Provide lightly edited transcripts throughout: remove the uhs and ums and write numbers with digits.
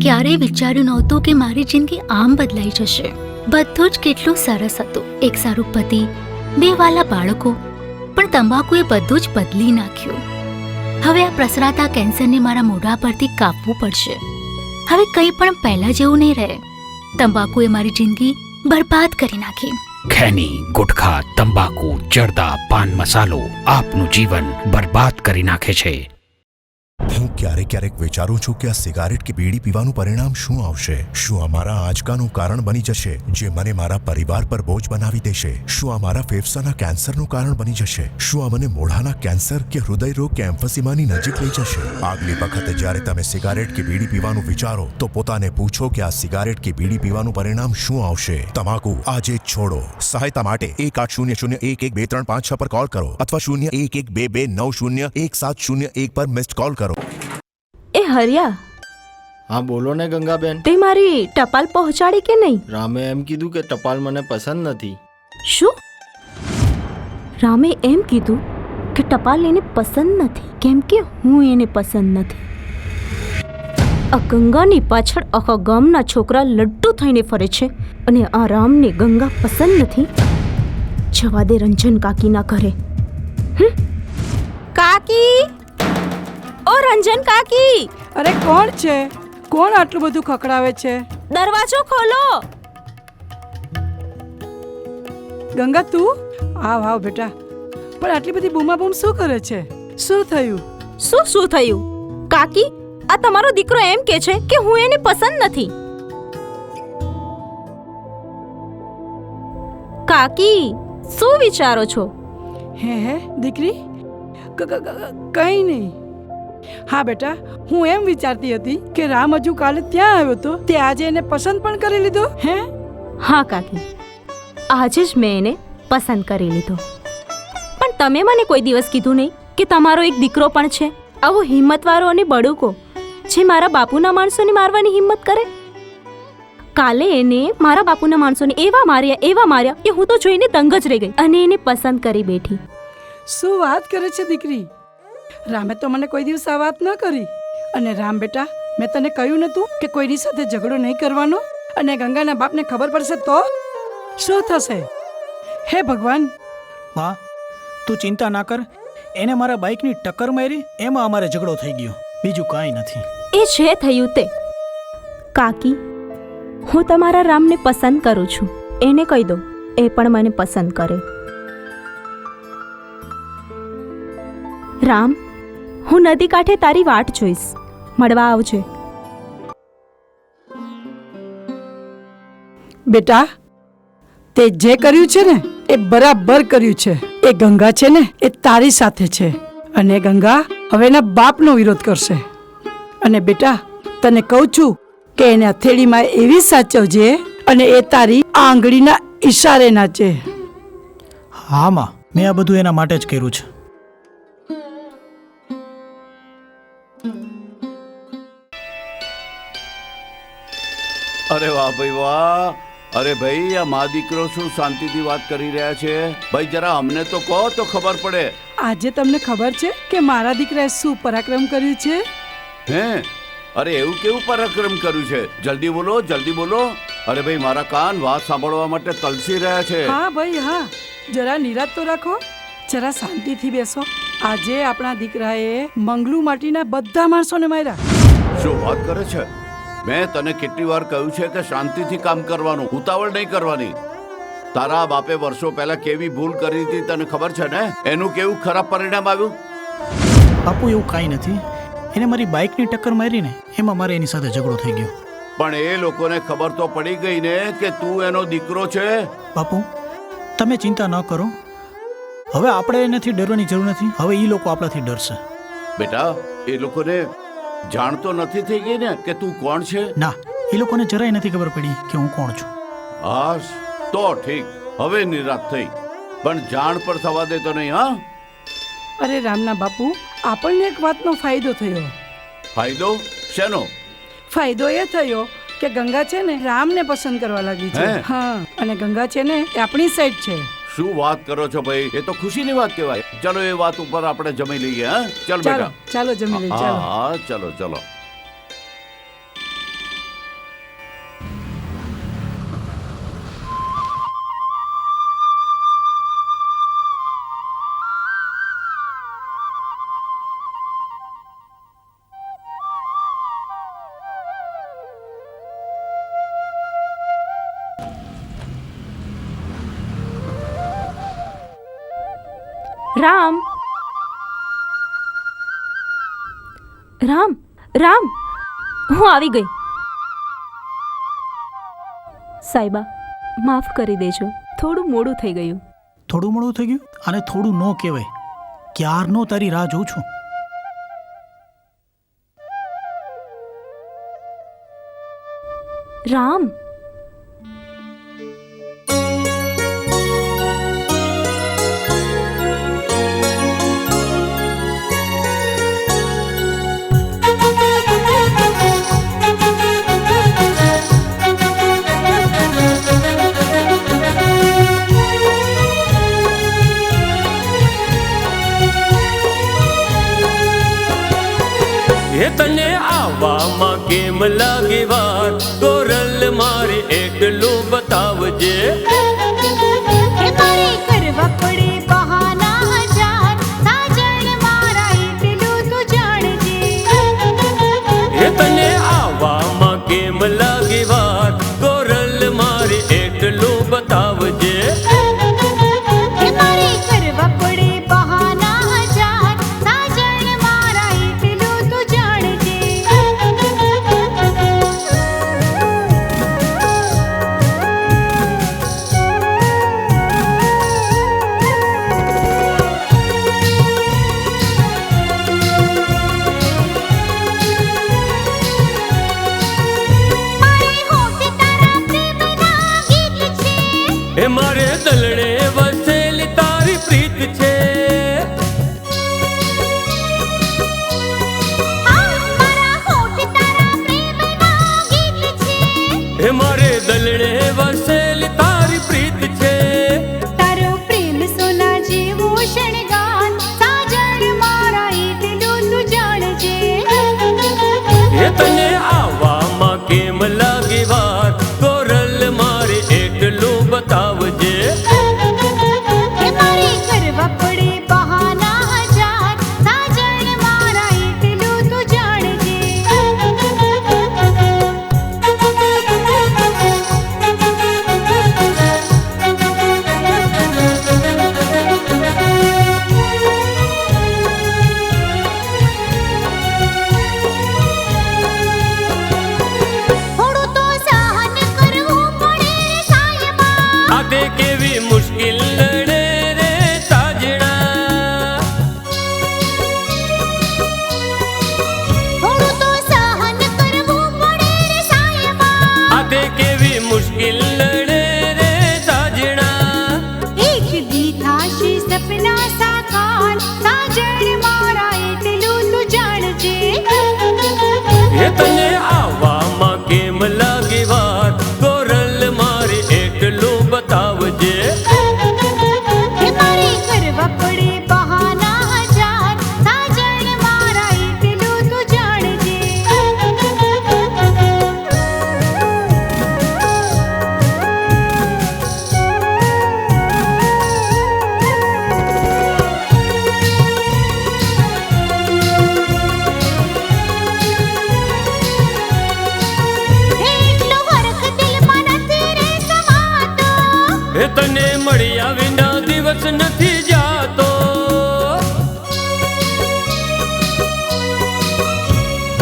ક્યારેય વિચાર્યું નહોતું કે મારી જિંદગી આમ બદલાઈ જશે. બધું જ કેટલું સરસ હતું. એક સારું પતિ, 2 વાલા બાળકો, પણ તંબાકુએ બધું જ બદલી નાખ્યું. હવે આ પ્રસરાતા કેન્સરને મારા મોઢા પરથી કાપવું પડશે. હવે કંઈ પણ પહેલા જેવું નહીં રહે. તંબાકુએ મારી જિંદગી બરબાદ કરી નાખી. ખૈની, ગુટખા, તંબાકુ, જરદા, પાન મસાલો આપનું જીવન બરબાદ કરી નાખે છે. હું ક્યારેક વિચારું છું કે આ સિગારેટ કે બીડી પીવાનું પરિણામ શું આવશે. શું આ મારા આંચકાનું કારણ બની જશે, જે મને મારા પરિવાર પર બોજ બનાવી દેશે? શું આ મારા ફેફસાના કેન્સરનું કારણ બની જશે? શું આ મને મોઢાના કેન્સર કે હૃદય રોગ કે એમ્ફસીમાની નજીક લઈ જશે? આગલી વખતે જ્યારે તમે સિગારેટ કે બીડી પીવાનું વિચારો તો પોતાને પૂછો કે આ સિગારેટ કે બીડી પીવાનું પરિણામ શું આવશે. તમાકુ આજે જ છોડો. સહાયતા માટે 180011235356 પર કોલ કરો અથવા 0112290170 પર મિસ્ડ કોલ કરો. એ હરિયા, હા બોલો ને ગંગાબેન. તે મારી ટપાલ પહોંચાડી કે નહીં? રામે એમ કીધું કે ટપાલ મને પસંદ નથી. શું? રામે એમ કીધું કે ટપાલ એને પસંદ નથી, કેમ કે હું એને પસંદ નથી. આ ગંગાની પાછળ આખા ગામના છોકરા લડ્ડુ થઈને ફરે છે અને આ રામને ગંગા પસંદ નથી. જવા દે રંજન કાકીના ઘરે. કાકી, ઓ રંજન કાકી! અરે કોણ છે? કોણ આટલું બધું ખખડાવે છે? દરવાજો ખોલો. ગંગા તું? આવ આવ બેટા. પણ આટલી બધી બૂમાબૂમ શું કરે છે? શું થયું? શું થયું? કાકી, આ તમારો દીકરો એમ કે છે કે હું એને પસંદ નથી. કાકી, શું વિચારો છો? હે દીકરી? કંઈ નહીં. હા બેટા, હું એમ વિચારતી હતી કે રામ હજુ કાલે ત્યાં આવ્યો તો તે આજે એને પસંદ પણ કરી લીધો. હે? હા કાકી, આજે જ મેં એને પસંદ કરી લીધો. પણ તમે મને કોઈ દિવસ કીધું નહીં કે તમારો એક દીકરો પણ છે, આવો હિંમતવાળો અને બડુકો, જે મારા બાપુના માણસોને મારવાની હિંમત કરે. કાલે એને મારા બાપુના માણસોને એવા માર્યા કે હું તો જોઈને દંગ જ રહી ગઈ અને એને પસંદ કરી બેઠી. શું વાત કરે છે દીકરી? રામે તો મને કોઈ દિવસ આ વાત ન કરી. અને રામ બેટા, મેં તને કહ્યું નતું કે કોઈની સાથે ઝઘડો નહીં કરવાનો? અને ગંગાના બાપને ખબર પડશે તો શું થશે? હે ભગવાન! માં, તું ચિંતા ના કર. એને મારા બાઇકની ટક્કર મારી, એમાં અમારે ઝઘડો થઈ ગયો, બીજું કાંઈ નથી. એ છે થયું તે. કાકી, હું તમારા રામને પસંદ કરું છું. એને કહી દો એ પણ મને પસંદ કરે. રામ, હું નદી કાંઠે તારી વાટ જોઈશ. મળવા આવજે. બેટા, તે જે કર્યું છે ને એ બરાબર કર્યું છે. એ ગંગા છે ને એ તારી સાથે છે અને ગંગા હવે એના બાપનો વિરોધ કરશે. અને બેટા, તને કહું છું કે એને હથેળીમાં એવી સાચવજે અને એ તારી આંગળીના ઈશારે નાચે. હા માં, મેં આ બધું એના માટે જ કર્યું છે. અરે વાહ ભાઈ વાહ! અરે ભાઈ, આ મા દીકરો શું શાંતિથી વાત કરી રહ્યા છે? ભાઈ જરા અમને તો કહો તો ખબર પડે. આજે તમને ખબર છે કે મારા દીકરાએ શું પરાક્રમ કર્યું છે? હે? અરે એવું કેવું પરાક્રમ કર્યું છે? જલ્દી બોલો, જલ્દી બોલો. અરે ભાઈ, મારા કાન વાત સાંભળવા માટે તલસી રહ્યા છે. હા ભાઈ હા, જરા નિરાંત તો રાખો, જરા શાંતિથી બેસો. આજે આપણા દીકરાએ મંગલુ માટીના બધા માણસોને માર્યા. શું વાત કરે છે? મેં તને કેટલી વાર કહ્યું છે કે શાંતિથી કામ કરવાનું, ઉતાવળ નહીં કરવાની. તારા બાપે વર્ષો પહેલા કેવી ભૂલ કરી હતી તને ખબર છે ને? એનું કેવું ખરાબ પરિણામ આવ્યું. બાપુ, એવું કાંઈ નથી. એને મારી બાઇકની ટક્કર મારી ને એમાં મારે એની સાથે ઝઘડો થઈ ગયો. પણ એ લોકોને ખબર તો પડી ગઈ ને કે તું એનો દીકરો છે. બાપુ, તમે ચિંતા ન કરો. હવે આપણે એનાથી ડરવાની જરૂર નથી. હવે એ લોકો આપણાથી ડરશે. બેટા, એ લોકોને જાણ તો નથી થઈ ગઈ ને કે તું કોણ છે? ના, એ લોકોને જરાય નથી ખબર પડી કે હું કોણ છું. હાશ, તો ઠીક. હવે નિરાશ થઈ, પણ જાણ પર થવા દે તો નહીં. હા? અરે રામના બાપુ, આપણને એક વાતનો ફાયદો થયો. ફાયદો શેનો? ફાયદો એ થયો કે ગંગા છે ને રામને પસંદ કરવા લાગી છે. હા, અને ગંગા છે ને એ આપણી સાઈડ છે. શું વાત કરો છો ભાઈ? એ તો ખુશીની વાત કહેવાય. ચલો એ વાત ઉપર આપણે જમી લઈએ. હા ચાલ બેટા, ચાલો જમી લઈએ. ચાલો. હા ચલો ચલો. રામ રામ રામ, હું આવી ગઈ. સાહેબા, માફ કરી દેજો, થોડું મોડું થઈ ગયું. થોડું મોડું થઈ ગયું? અને થોડું ન કહેવાય. ક્યારનો તારી રાહ જોઉં છું. રામ, હે તને આવામાં કેમ લાગે વાર, ગોરલ મારે એકલું બતાવજે. મારે કરવા પડે બહાના હજાર, સાજણ મારા એટલું તું જાણજે. હે તને આવામાં કેમ લાગે વાર, ગોરલ મારે એકલું બતાવજે. મારે કરવા પડે બહાના હજાર, સાજણ મારા એટલું તું જાણજે. મારી હોઠ તારા પ્રેમના ગીત છે. હે મારે દલડે વસેલી તારી પ્રીત છે. મારા હોઠ તારા પ્રેમના ગીત છે. હે મારે દલડે વસેલી તારી પ્રીત છે. તારો પ્રેમ સોના જેવો શણગાર, સાજણ મારા એટલું તું જાણજે. હે તને આવામાં કેમ લાગે વાર, ગોરલ મારે એકલું બતાવજે. મારે કરવા પડે બહાના હજાર, સાજણ મારા એટલું તું જાણજે. થોડું તો સહન કરવું પડે સાયબા. આ તે કેવી મુશ્કેલ લડે રે સાજણા. થોડું તો સહન કરવું પડે સાયબા. આ તે કેવી મુશ્કેલ લડે રે સાજણા. એક દી થાશે સપના સાકાર, સાજણ મારા એટલું તું જાણજે. હે તને આવામાં કેમ લાગે વાર, ગોરલ મારે એકલું બતાવજે. મારે કરવા પડે બહાના હજાર, સાજણ મારા એટલું તું જાણજે. એટલો હરખ દિલમાં નથી રે સમાતો. હે તને મળ્યા વિના દિવસ નથી જાતો.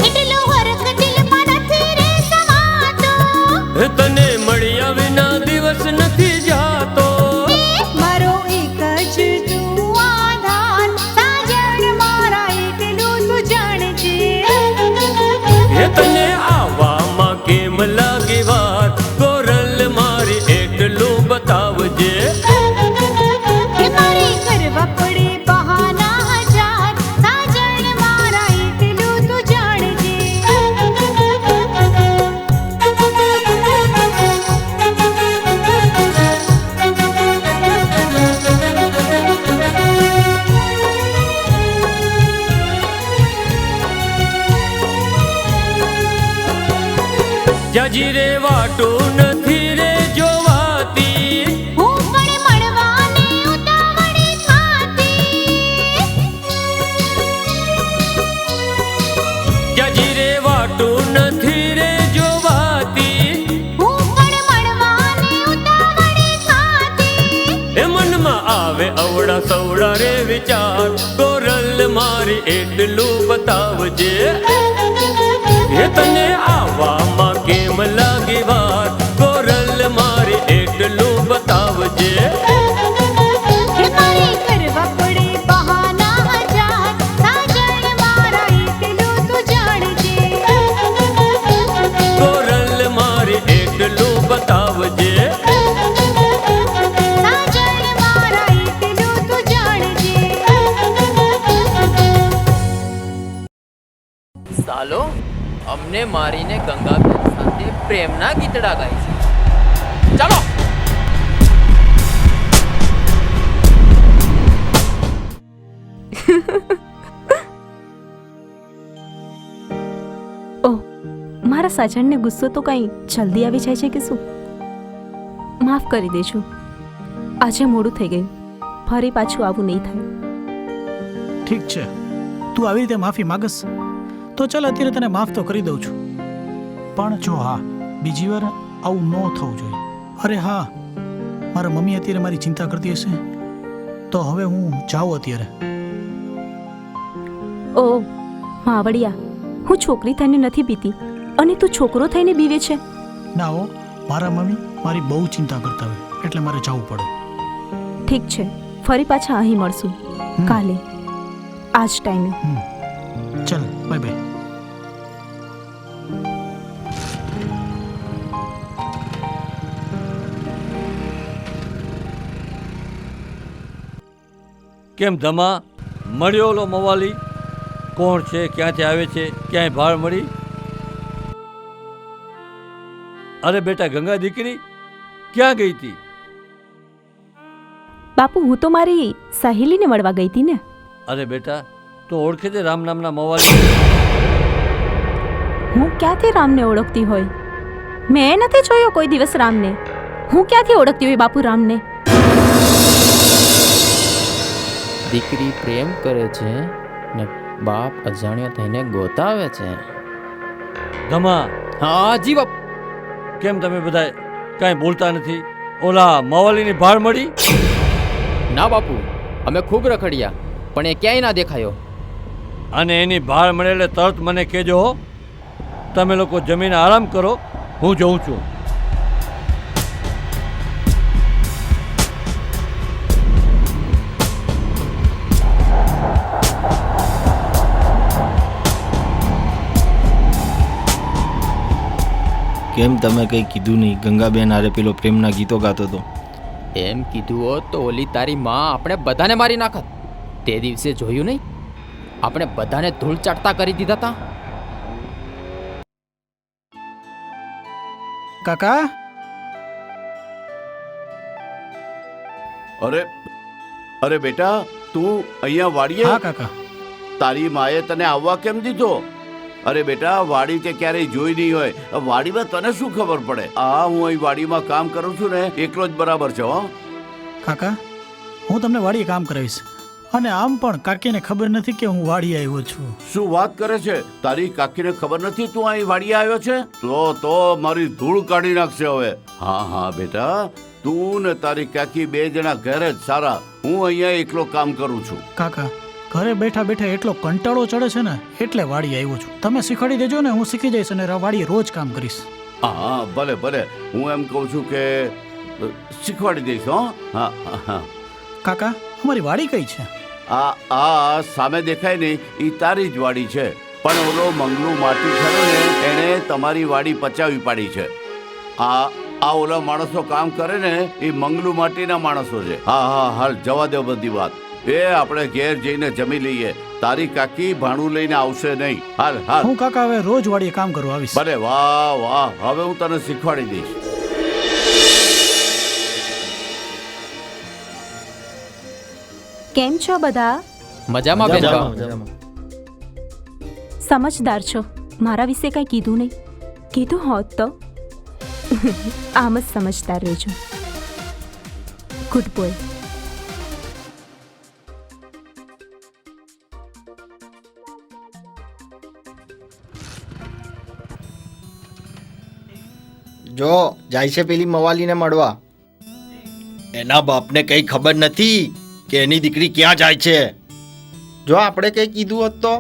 એટલો હરખ દિલમાં નથી રે સમાતો. હે તને મળ્યા વિના દિવસ નથી જાતો. મારો એક જ તું આધાર, સાજણ મારા એટલું તું જાણજે. હે તને આવામાં કેમ લાગે વાર, ગોરલ મારે એકલું બતાવજે. મારે કરવા પડે બહાના હજાર, સાજણ મારા એટલું તું જાણજે. જજી રે વાટું નથી રે જોવાતી. હું પણ મળવાની ઉતાવળી થાતી. જજી રે વાટું નથી રે જોવાતી. હું પણ મળવાની ઉતાવળી થાતી. એ મનમાં આવે અવળા સવડા રે વિચાર કોરલ મારી એટલું બતાવજે એ તને આવવામાં કેમ લાગી વાર કોરલ મારી એટલું બતાવજે કોરલ મારી એટલું બતાવજે સાલો અમને મારીને ગંગાબેન સાથે પ્રેમના ગીતડા ગાય છે. ચાલો ઓહ, મારા સાજણને ગુસ્સો તો કંઈ જલ્દી આવી જાય છે કે શું? માફ કરી દેજો, આજે મોડું થઈ ગયું. ફરી પાછું આવું નહીં થાય. ઠીક છે, તું આવી રીતે માફી માગસ તો ચાલ અત્યારે તને માફ તો કરી દઉં છું. પણ જો હા, બીજી વાર આવું ન થવું જોઈએ. અરે હા, મારા મમ્મી અત્યારે મારી ચિંતા કરતી હશે તો હવે હું જાઉં અત્યારે. ઓ માવડિયા, હું છોકરી થઈને નથી પીતી અને તું છોકરો થઈને બીવે છે. ના હો, મારા મમ્મી મારી બહુ ચિંતા કરતા હોય એટલે મારે જવું પડે. ઠીક છે, ફરી પાછા અહીં મળશું કાલે આ જ ટાઈમે. ચાલ, બાય બાય. કેમ ધમા, મળ્યો ઓલો મવાલી? કોણ છે, ક્યાંથી આવે છે, ક્યાંય ભાળ મળી? અરે બેટા ગંગા દીકરી ક્યાં ગઈ હતી? બાપુ, હું તો મારી સહેલીને મળવા ગઈ હતી ને. અરે બેટા, તો ઓળખે છે રામ નામના મવાલી? હું ક્યાંથી રામને ઓળખતી હોય? મેં નથી જોયો કોઈ દિવસ રામને. હું ક્યાંથી ઓળખતી હોય બાપુ રામને? દીકરી પ્રેમ કરે છે ને બાપ અજાણ્યો થઈને ગોતાવે છે. ધમા, હા જી બાપ. કેમ તમે બધા કાંઈ બોલતા નથી? ઓલા મવાલીની ભાળ મળી? ના બાપુ, અમે ખૂબ રખડ્યા પણ એ ક્યાંય ના દેખાયો. અને એની ભાળ મળે એટલે તરત મને કહેજો હો. તમે લોકો જમીને આરામ કરો, હું જઉં છું. કેમ તમે કંઈ કીધું નહીં? ગંગાબેન આરે પેલો પ્રેમના ગીતો ગાતો હતો. એમ કીધું હોત તો ઓલી તારી માં આપણે બધાને મારી નાખત. તે દિવસે જોયું નહીં, આપણે બધાને ધૂળ ચાટતા કરી દીધા હતા. કાકા, અરે બેટા, તું અહીંયા વાડીએ? હા કાકા. તારી માએ તને આવવા કેમ દીધો? અરે બેટા, વાડી તે ક્યારેય જોઈ નહીં હોય. વાડીમાં તને શું ખબર પડે? હું અહીં વાડીમાં કામ કરું છું ને, એકલો જ બરાબર છે. હો કાકા, હું તમને વાડીએ કામ કરાવીશ. અને આમ પણ કાકીને ખબર નથી કે હું વાડીએ આવ્યો છું. શું વાત કરે છે? તારી કાકીને ખબર નથી તું અહીં વાડીએ આવ્યો છે? તો મારી ધૂળ કાઢી નાખશે હવે. હા બેટા, તું ને તારી કાકી બે જણા ઘરે જ સારા. હું અહીંયા એકલો કામ કરું છું. કાકા, ઘરે બેઠા બેઠા એટલો કંટાળો ચડે છે ને એટલે વાડી આવ્યો છું. તમે શીખવાડી દેજો ને, હું શીખી જઈશ અને વાડીએ રોજ કામ કરીશ. હા ભલે. હું એમ કહું છું કે શીખવાડી દઈશ. હા. કાકા, અમારી વાડી કઈ છે? આ સામે દેખાય ને, એ તારી જ વાડી છે. પણ ઓલો મંગલું માટી ખરો ને, એણે તમારી વાડી પચાવી પાડી છે. આ ઓલા માણસો કામ કરે ને, એ મંગલું માટીના માણસો છે. હા હાલ જવા દો બધી વાત. આપણે ઘેર જઈને જમી લઈએ. તારી કાકી ભાણું લઈને આવશે નહીં. હાલ. હું કાકા હવે રોજ વાડીએ કામ કરવા આવીશ. ભલે. વાહ, હવે હું તને શીખવાડી દઈશ. કેમ છો બધા? મજામાં બેન. સમજદાર છો. મારા વિશે કંઈ કીધું નહીં. કીધું હોત તો આમ જ સમજદાર રહેજો. Good boy. જો જાય છે પેલી મવાલીને મળવા. એના બાપને કઈ ખબર નથી કે એની દીકરી ક્યાં જાય છે. જો આપણે કંઈ કીધું હોત તો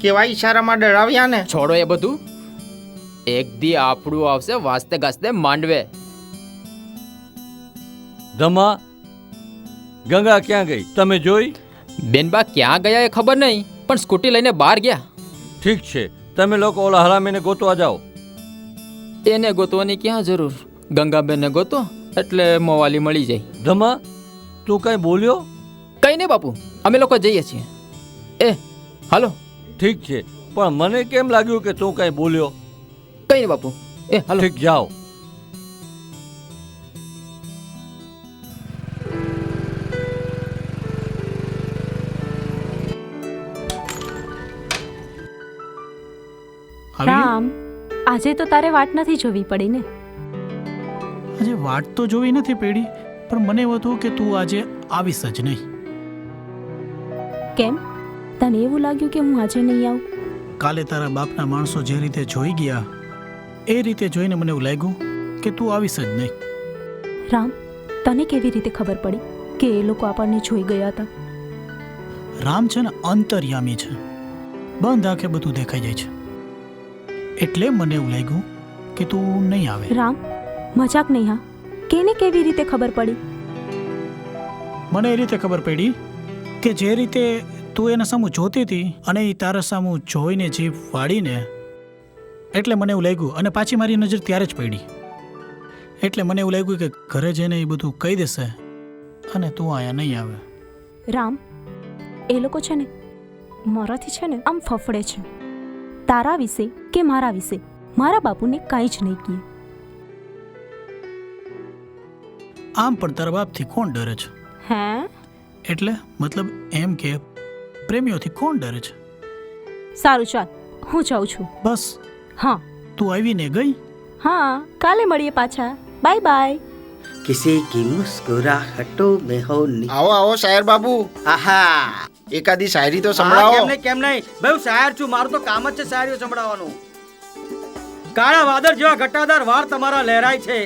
કેવા ઈશારામાં ડરાવ્યા ને. છોડો એ બધું. એક દી આપણું આવશે વાસ્તે ગાસ્તે માંડવે. ધમા, ગંગા ક્યાં ગઈ તમે જોઈ? બેનબા ક્યાં ગયા એ ખબર નહીં, પણ સ્કૂટી લઈને બહાર ગયા. ઠીક છે, તમે લોકો ઓલા હરામીને ગોતવા જાઓ. એને ગોતવાની ક્યાં જરૂર, ગંગાબેનને ગોતો એટલે મોવાલી મળી જાય. ધમા, તું કઈ બોલ્યો? કઈ નહીં બાપુ, અમે લોકો જઈએ છીએ. એ હાલો. ઠીક છે, પણ મને કેમ લાગ્યું કે તું કઈ બોલ્યો? કઈ નહીં બાપુ, એ હાલો. ઠીક, જાઓ. રામ, આજે તો તારે વાટ નથી જોવી પડી ને? આજે વાટ તો જોવી નથી પડી, પણ મને એવું હતું કે તું આજે આવીશ જ નહીં. કેમ? તને એવું લાગ્યું કે હું આજે નહીં આવું? કાલે તારા બાપના માણસો જે રીતે જોઈ ગયા એ રીતે જોઈને મને એવું લાગ્યું કે તું આવીશ જ નહીં. રામ, તને કેવી રીતે ખબર પડી કે એ લોકો આપણને જોઈ ગયા હતા? રામ છે ને અંતર્યામી છે, બંધ આંખે બધું દેખાઈ જાય છે, એટલે મને એવું લાગ્યું કે તું નહીં આવે. રામ, મજાક નહીં હા? કેને કેવી રીતે ખબર પડી? મને એ રીતે ખબર પડી કે જે રીતે તું એના સામું જોતી હતી અને એ તારા સામું જોઈને જીભ વાળીને, એટલે મને એવું લાગ્યું, અને પાછી મારી નજર ત્યારે જ પડી, એટલે મને એવું લાગ્યું કે ઘરે જઈને એ બધું કહી દેશે અને તું અહીંયા નહીં આવે. રામ, એ લોકો છે ને મારાથી છે ને આમ ફફડે છે, તારા વિશે કે મારા વિશે. મારા બાપુને કાંઈ જ નહીં કહે. આમ પણ તારા બાપથી કોણ ડરે છે? હે? એટલે મતલબ એમ કે પ્રેમીઓથી કોણ ડરે છે? સારું, ચાલ હું જાઉં છું. બસ? હા. તું આવીને ગઈ? હા, કાલે મળીએ પાછા. Bye bye. किसी की मुस्कुराहटों में हो. આવો આવો શાયર બાબુ. આહા, એકાદી શાયરી તો સંભળાવો. કેમ નહીં ભાઈ, હું શાયર છું, મારું તો કામ જ છે શાયરીઓ સંભળાવવાનું. કાળા વાદળ જેવા ઘટાદાર વાળ તમારા લહેરાય છે,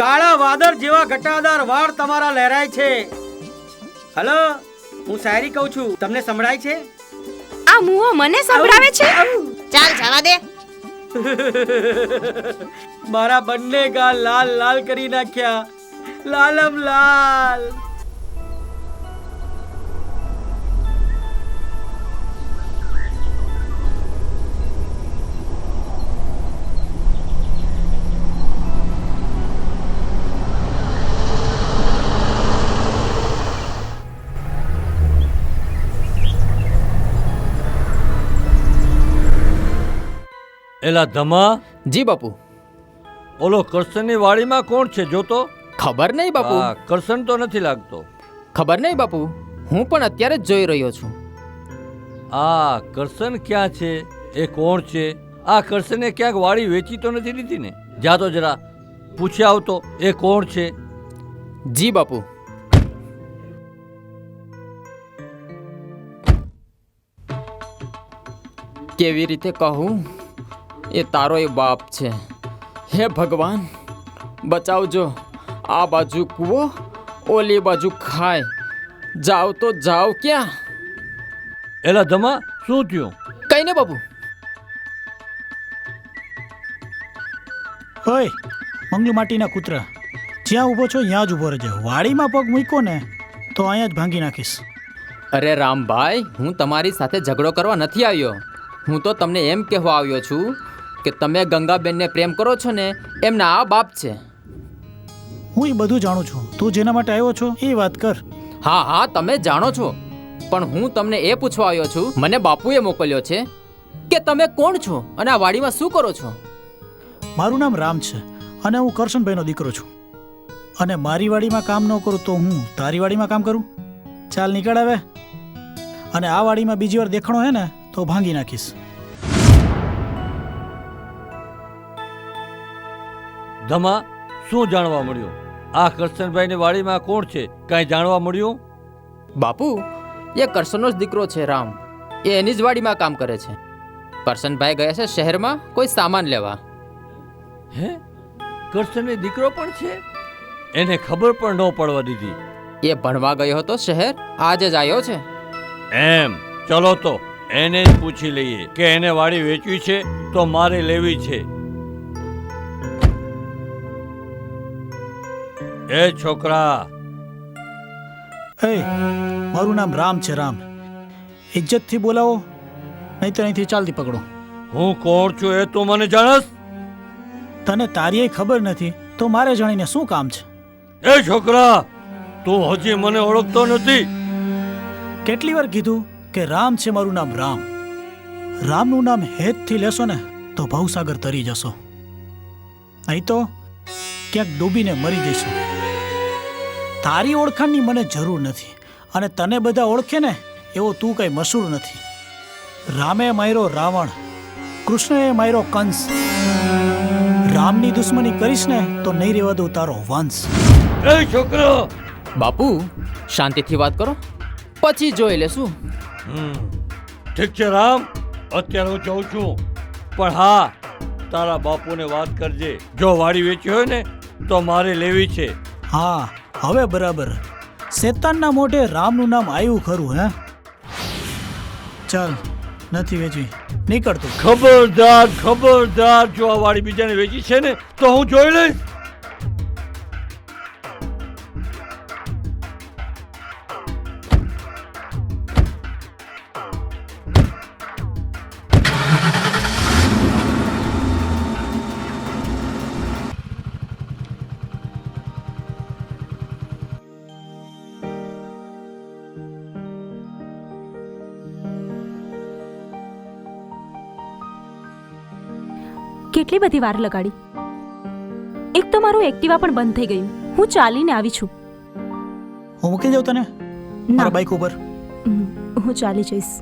કાળા વાદળ જેવા ઘટાદાર વાળ તમારા લહેરાય છે. હલો, હું શાયરી કહું છું, તમને સંભળાય છે? આ મુઓ મને સંભળાવે છે. ચાલ જવા દે. મારા બંને ગાલ લાલ લાલ કરી નાખ્યા, લાલમ લાલ. એલા ધમા. જી બાપુ. ઓલો કરશનની વાડીમાં કોણ છે જોતો? ખબર નહીં બાપુ. કરશન તો નથી લાગતો. ખબર નહીં બાપુ, હું પણ અત્યારે જ જોઈ રહ્યો છું. આ કરશન ક્યાં છે? એ કોણ છે? આ કરશને ક્યાંક વાડી વેચી તો નથી લીધી ને? જા તો જરા પૂછી આવતો, એ કોણ છે? જી બાપુ. કેવી રીતે કહું, એ તારો એ બાપ છે. હે ભગવાન, બચાવજો. આ બાજુ કૂવો, ઓલી બાજુ ખાય. જાવ તો જાવ ક્યાં? એલા ધમા, શું થયું? કઈ ને બાપુ. ઓય મંગલુ માટીના કૂતરા, જ્યાં ઊભો છો ત્યાં જ ઊભો રહેજો. વાડીમાં પગ મૂક્યો ને તો અહીંયા જ ભાંગી નાખીશ. અરે રામભાઈ, હું તમારી સાથે ઝઘડો કરવા નથી આવ્યો. હું તો તમને એમ કહેવા આવ્યો છું કે તમે ગંગાબેનને પ્રેમ કરો છો ને, એમના આ બાપ છે. હું એ બધું જાણું છું, તું જેના માટે આવ્યો છો એ વાત કર. હા હા, તમે જાણો છો, પણ હું તમને એ પૂછવા આવ્યો છું, મને બાપુએ મોકલ્યો છે કે તમે કોણ છો અને આ વાડીમાં શું કરો છો? મારું નામ રામ છે અને હું કરશનભાઈનો દીકરો છું. અને મારી વાડીમાં કામ ન કરું તો હું તારી વાડીમાં કામ કરું? ચાલ નીકળ હવે. અને આ વાડીમાં બીજી વાર દેખાણો હે ને તો ભાંગી નાખીશ. ધમા, શું જાણવા મળ્યું? આ કરશનભાઈની વાડીમાં કોણ છે, કાંઈ જાણવા મળ્યું? બાપુ, એ કરશનનો જ દીકરો છે રામ. એ એની જ વાડીમાં કામ કરે છે. કરશનભાઈ ગયા છે શહેરમાં કોઈ સામાન લેવા. હે, કરશનનો દીકરો પણ છે? એને ખબર પણ ન પડવા દીધી. એ ભણવા ગયો હતો શહેર, આજે જ આવ્યો છે. એમ ચલો તો એને જ પૂછી લઈએ કે એને વાડી વેચવી છે તો મારે લેવી છે. એ છોકરા, એ મારું નામ રામ છે, રામ. ઇજ્જતથી બોલાવો, નહીં તો અહીંથી ચાલતી પકડો. હું કોણ છું એ તું મને જાણસ? તને તારી ખબર નથી તો મારે જાણીને શું કામ છે? એ છોકરા, તું હજી મને ઓળખતો નથી. કેટલી વાર કીધું કે રામ છે મારું નામ, રામ. રામનું નામ હેતથી લેશો ને તો ભવસાગર તરી જશો, નહીં તો ક્યાંક ડૂબીને મરી જશો. તારી ઓળખાણની મને જરૂર નથી, અને તને બધા ઓળખે ને એવો તું કઈ મશહૂર નથી. રામે માર્યો રાવણ, કૃષ્ણએ માર્યો કંસ. રામની દુશ્મની કરીશ ને તો નહીં રહેવા દઉં તારો વંશ. એ છોકરો! બાપુ શાંતિથી વાત કરો, પછી જોઈ લેશું. ઠીક છે રામ, અત્યારે હું જઉં છું. પણ હા, તારા બાપુને વાત કરજે, જો વાડી વેચી હોય ને તો મારે લેવી છે. હા, હવે બરાબર. શેતાનના મોઢે રામનું નામ આવ્યું ખરું? હે, ચાલ, નથી વેચી, નીકળતું. ખબરદાર, ખબરદાર, જો આ વાડી બીજાને વેચી છે ને તો હું જોઈ લઈશ. કેટલી બધી વાર લગાડી. એક તો મારું એક્ટિવા પણ બંધ થઈ ગયું. હું ચાલીને આવી છું. હું મૂકી જાઉં તને મારા બાઈક ઉપર? હું ચાલી જઈશ.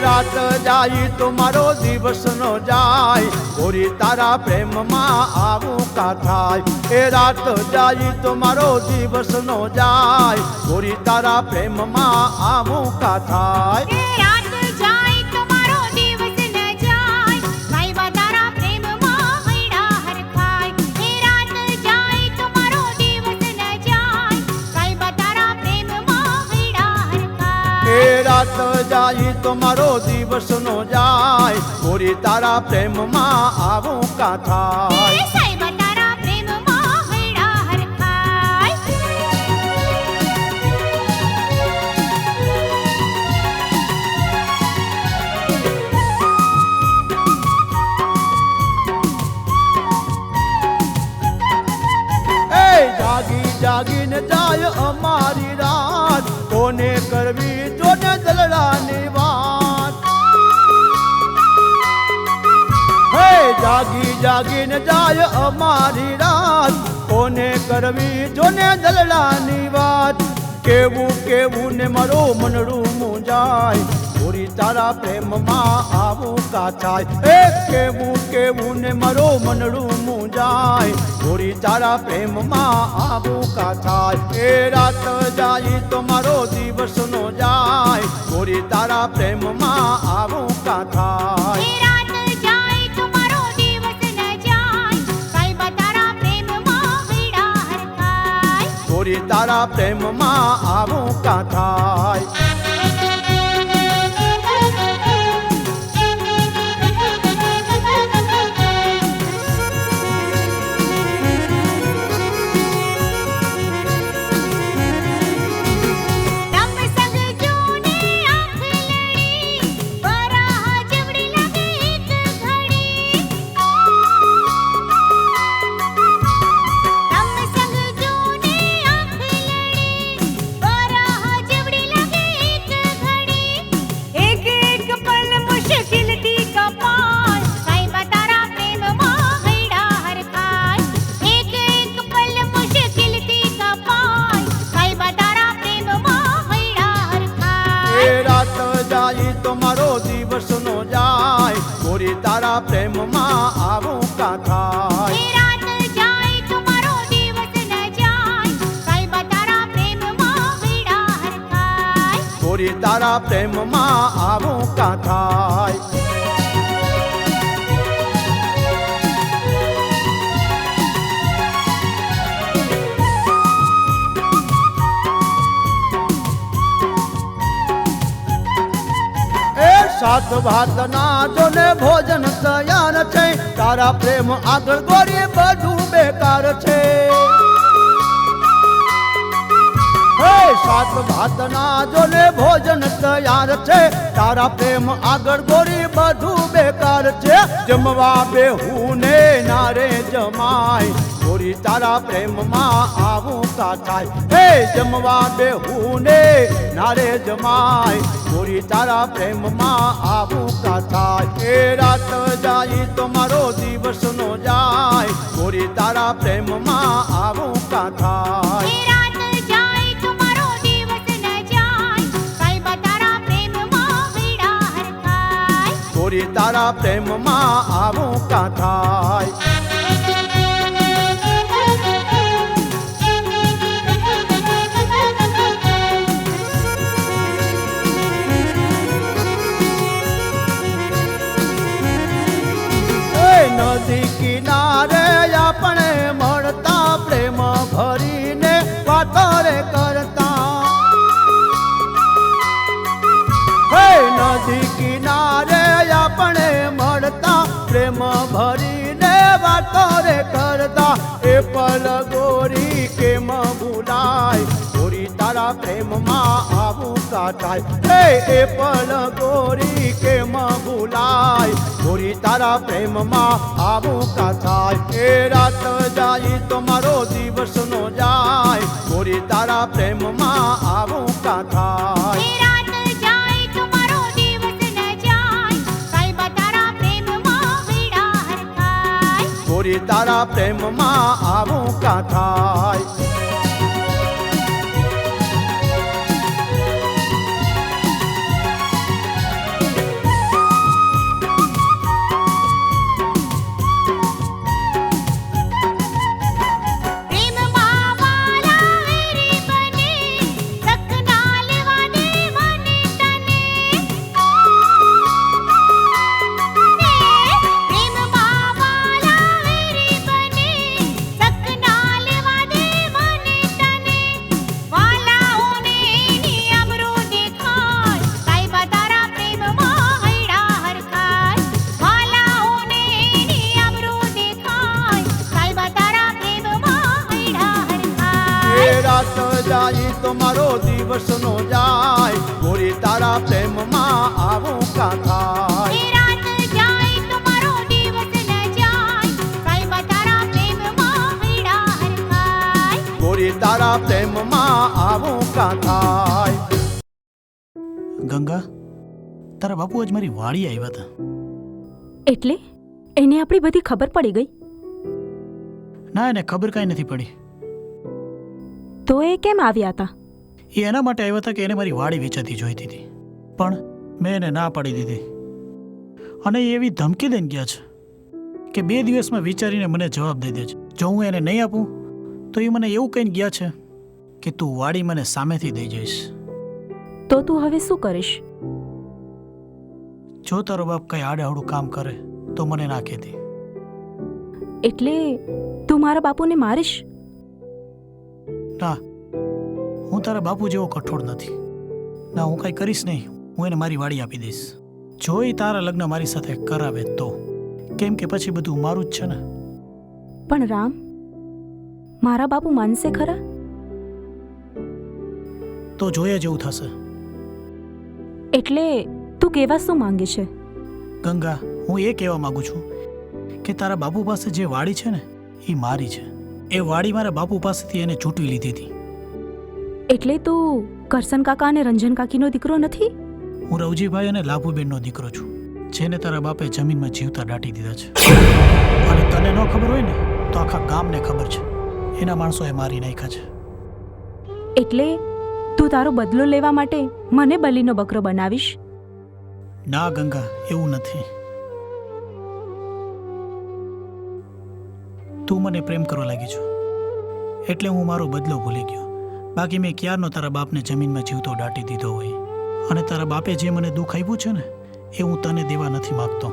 રાત જાય તો મારો દિવસ નો જાય, ગોરી તારા પ્રેમમાં આવું કા થાય. એ રાત જાય તો મારો દિવસ નો જાય, ગોરી તારા પ્રેમમાં આવું કા થાય. રાત જાય તો મારો દિવસ નો જાય, ગોરી તારા પ્રેમમાં આવું કા થાય. જાગી જાગીને જાય અમારી રાત, કોને કરવી જોને દલડાની વાત. હે જાગી જાગીને જાય અમારી રાત, કોને કરવી જોને દલડાની વાત. કેવું કેવું ને મારો મનડું મૂંઝાય, ગોરી તારા પ્રેમમાં આવું કા થાય. એ કેવું કેવું ને મારો મનડું મૂંઝાય, ગોરી તારા પ્રેમમાં આવું કા થાય. એ રાત જાય તો મારો દિવસ નો જાય, ગોરી તારા પ્રેમમાં આવું કા થાય. ગોરી તારા પ્રેમમાં આવું કા થાય. તારા પ્રેમમાં આવું કા થાય. ગોરી તારા પ્રેમમાં આવું કાં થાય. સાત ભાતના જોને ભોજન તૈયાર છે, તારા પ્રેમ આગળ ગોરી બધું બેકાર છે. હે સાત ભાતના જોને ભોજન તૈયાર છે, તારા પ્રેમ આગળ ગોરી બધું બેકાર છે. જમવા બેહું ને નારે જમાય, ગોરી તારા પ્રેમમાં આવું કા થાય. હે જમવા બેહું ને નારે જમાય, ગોરી તારા પ્રેમમાં આવું કા થાય. એ રાત જાય તો મારો દિવસ નો જાય, ગોરી તારા પ્રેમમાં આવું કા થાય. ગોરી તારા પ્રેમમાં આવું કા થાય. નદી કિનારે આપણે મળતા, પ્રેમ ભરીને વાતો રે કરતા. હે નદી કિનારે આપણે મળતા, પ્રેમ ભરીને વાતો રે કરતા. એ પલ ગોરી કેમ ભૂલાય, ગોરી તારા પ્રેમમાં આવું કા થાય. હે એ પલ ગોરી કેમ ભૂલાય, ગોરી તારા પ્રેમમાં આવું કા થાય. એ રાત જાય તો મારો દિવસ નો જાય, ગોરી તારા પ્રેમમાં આવું કા થાય. ગોરી તારા પ્રેમમાં આવું કા થાય. જાય તો મારો દિવસ નો જાય, ગોરી તારા પ્રેમમાં આવું કા થાય. ગોરી તારા પ્રેમમાં આવું કા થાય. ગંગા, તારા બાપુ આજ મારી વાડી આવ્યા હતા. એટલે એને આપણી બધી ખબર પડી ગઈ? ના, એને ખબર કાંઈ નથી પડી. તો એ કેમ આવ્યા હતા? એ એના માટે આવ્યા હતા કે એને મારી વાડી વેચાતી જોઈતી હતી, પણ મેં એને ના પાડી દીધી. અને એ એવી ધમકી દઈને ગયા છે કે 2 દિવસમાં વિચારીને મને જવાબ દઈ દેજે. જો હું એને નહીં આપું તો એ મને એવું કહીને ગયા છે કે તું વાડી મને સામેથી દઈ જઈશ. તો તું હવે શું કરીશ? જો તારો બાપ કંઈ આડેહડું કામ કરે તો મને ના કહેતી. એટલે તું મારા બાપુને મારીશ? ના, હું તારા બાપુ જેવો કઠોળ નથી. ના, હું કાંઈ કરીશ નહીં. હું એને મારી વાડી આપી દઈશ. જો એ તારા લગ્ન મારી સાથે કરાવે તો. કેમ કે પછી બધું મારું જ છે ને. પણ રામ, મારા બાપુ માનશે ખરા? તો જોયા જેવું થશે. એટલે તું કહેવા શું માંગે છે? ગંગા, હું એ કહેવા માંગુ છું કે તારા બાપુ પાસે જે વાડી છે ને એ મારી છે. એ વાડી મારા બાપુ પાસેથી એને છૂટવી લીધી હતી. એટલે તું કરશન કાકા અને રંજન કાકીનો દીકરો નથી? હું રવજીભાઈ અને લાભુબેનનો દીકરો છું, જેને તારા બાપે જમીનમાં જીવતા દાટી દીધા છે. અને તને ન ખબર હોય ને તો આખા ગામને ખબર છે. એના માણસોએ મારી નાખ્યા છે. એટલે તું તારો બદલો લેવા માટે મને બલીનો બકરો બનાવીશ? ના ગંગા, એવું નથી. તું મને પ્રેમ કરવા લાગી છો એટલે હું મારો બદલો ભૂલી ગયો. બાકી મેં ક્યારનો તારા બાપને જમીનમાં જીવતો દાટી દીધો હોય. અને તારા બાપે જે મને દુઃખ આપ્યું છે ને એ હું તને દેવા નથી માગતો,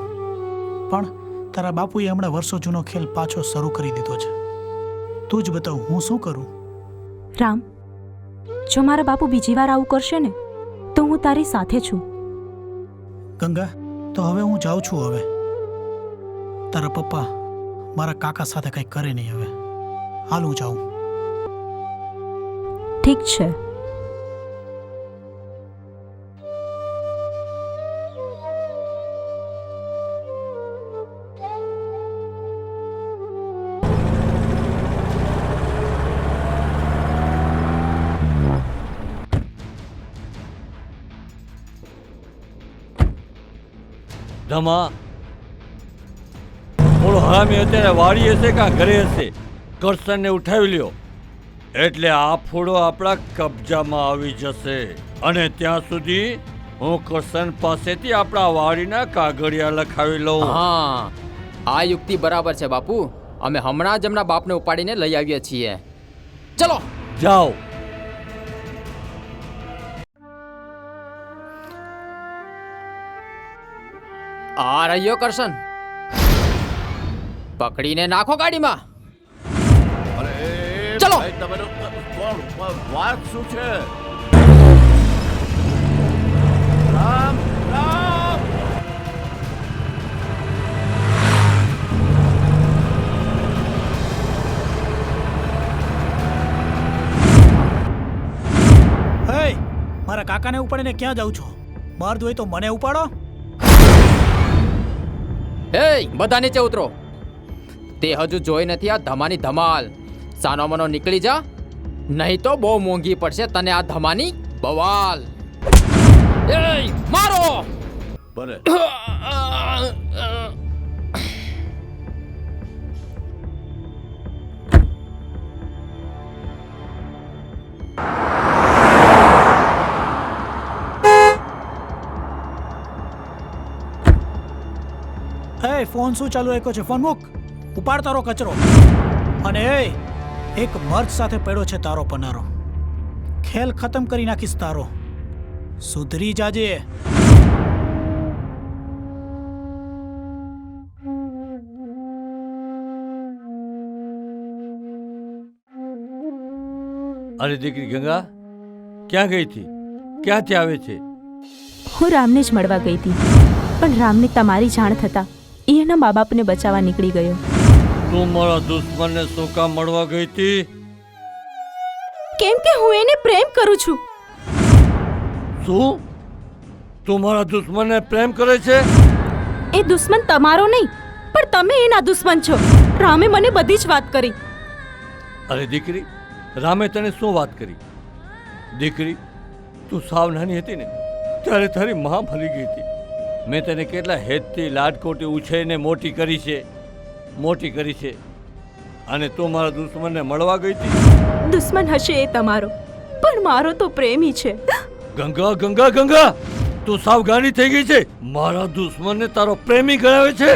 પણ તારા બાપુએ હમણાં વર્ષો જૂનો ખેલ પાછો શરૂ કરી દીધો છે. તું જ બતાવ હું શું કરું. રામ, જો મારા બાપુ બીજી વાર આવું કરશે ને તો હું તારી સાથે છું. ગંગા, તો હવે હું જાઉં છું. હવે તારા પપ્પા મારા કાકા સાથે કંઈ કરે નહીં. હવે હાલ હું જાઉં. ઠીક છે. ધમા ઓલો હરામી અત્યારે વાડી હશે કાં ઘરે હશે. કરસનને ઉઠાવી લ્યો એટલે આ ફોડો આપણા કબજામાં આવી જશે, અને ત્યાં સુધી હું કરસન પાસેથી આપણા વાડીના કાગળિયા લખાવી લઉં. હા, આ યુક્તિ બરાબર છે બાપુ. અમે હમણાં જ એમના બાપને ઉપાડીને લઈ આવીએ છીએ. ચલો જાઓ. આ રહ્યો કરશન, પકડીને નાખો ગાડીમાં. ચલો. વાત શું છે? રામ રામ. મારા કાકાને ઉપાડીને ક્યાં જાઉં છો? મર્દ હોય તો મને ઉપાડો. એ બધા નીચે ઉતરો. તે હજુ જોઈ નથી આ ધમાની ધમાલ. સાનો મનો નીકળી જા, નહીં તો બહુ મોંઘી પડશે તને આ ધમાની બવાલ. એ મારો. બને. ફોન શું ચાલુ રાખ્યો છે? ફોન મૂક. ઉપાડ તારો કચરો. અને એક મર્દ સાથે પડ્યો છે તારો પનારો. ખેલ ખતમ કરી નાખીશ તારો. સુધરી જાજે. અરે દીકરી ગંગા, ક્યાં ગઈ હતી? ક્યાંથી આવે છે? હું રામને જ મળવા ગઈ હતી, પણ રામને તમારી જાણ થતા એ એના મા બાપને બચાવવા નીકળી ગયો. તું મારા દુશ્મનને શું કામ મળવા ગઈ હતી? કેમ કે હું એને પ્રેમ કરું છું. શું? તું મારા દુશ્મનને પ્રેમ કરે છે? એ દુશ્મન તમારો નહીં, પણ તમે એના દુશ્મન છો. રામે મને બધી જ વાત કરી. અરે દીકરી, રામે તને શું વાત કરી? દીકરી, તું સાવ નાની હતી ને ત્યારે તારી માં ભલી ગઈ હતી. મેં તને કેટલા હેતથી લાડકોટી ઉછેરીને મોટી કરી છે, અને તું મારા દુશ્મનને મળવા ગઈ હતી. દુશ્મન હશે એ તમારો, પણ મારો તો પ્રેમી છે. ગંગા ગંગા ગંગા, તું સાવ ગાંડી થઈ ગઈ છે. મારા દુશ્મનને તારો પ્રેમી ગણાવે છે.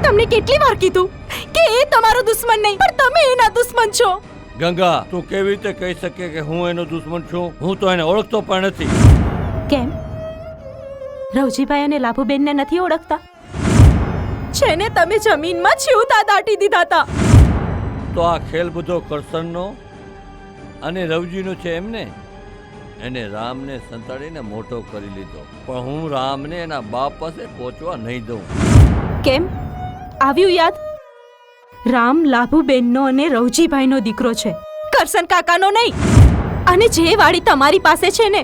તમને કેટલી વાર કીધું કે એ તમારો દુશ્મન નહીં, પણ તમે એના દુશ્મન છો. ગંગા, તું કેવી રીતે કહી શકે કે હું એનો દુશ્મન છું? હું તો એને ઓળખતો પણ નથી. કેમ? રવજીભાઈ અને લાભુબેનને નથી ઓળખતા? છે ને, તમે જમીનમાં છીવતા દાટી દીધા હતા. તો આ ખેલ બધો કરસનનો અને રવજીનો છે એમને. એને રામને સંતાડીને મોટો કરી લીધો, પણ હું રામને એના બાપ પાસે પહોંચવા નહીં દઉં. કેમ? આવ્યું યાદ? રામ લાભુબેનનો અને રવજીભાઈનો દીકરો છે, કરશન કાકાનો નહીં. અને જે વાડી તમારી પાસે છે ને,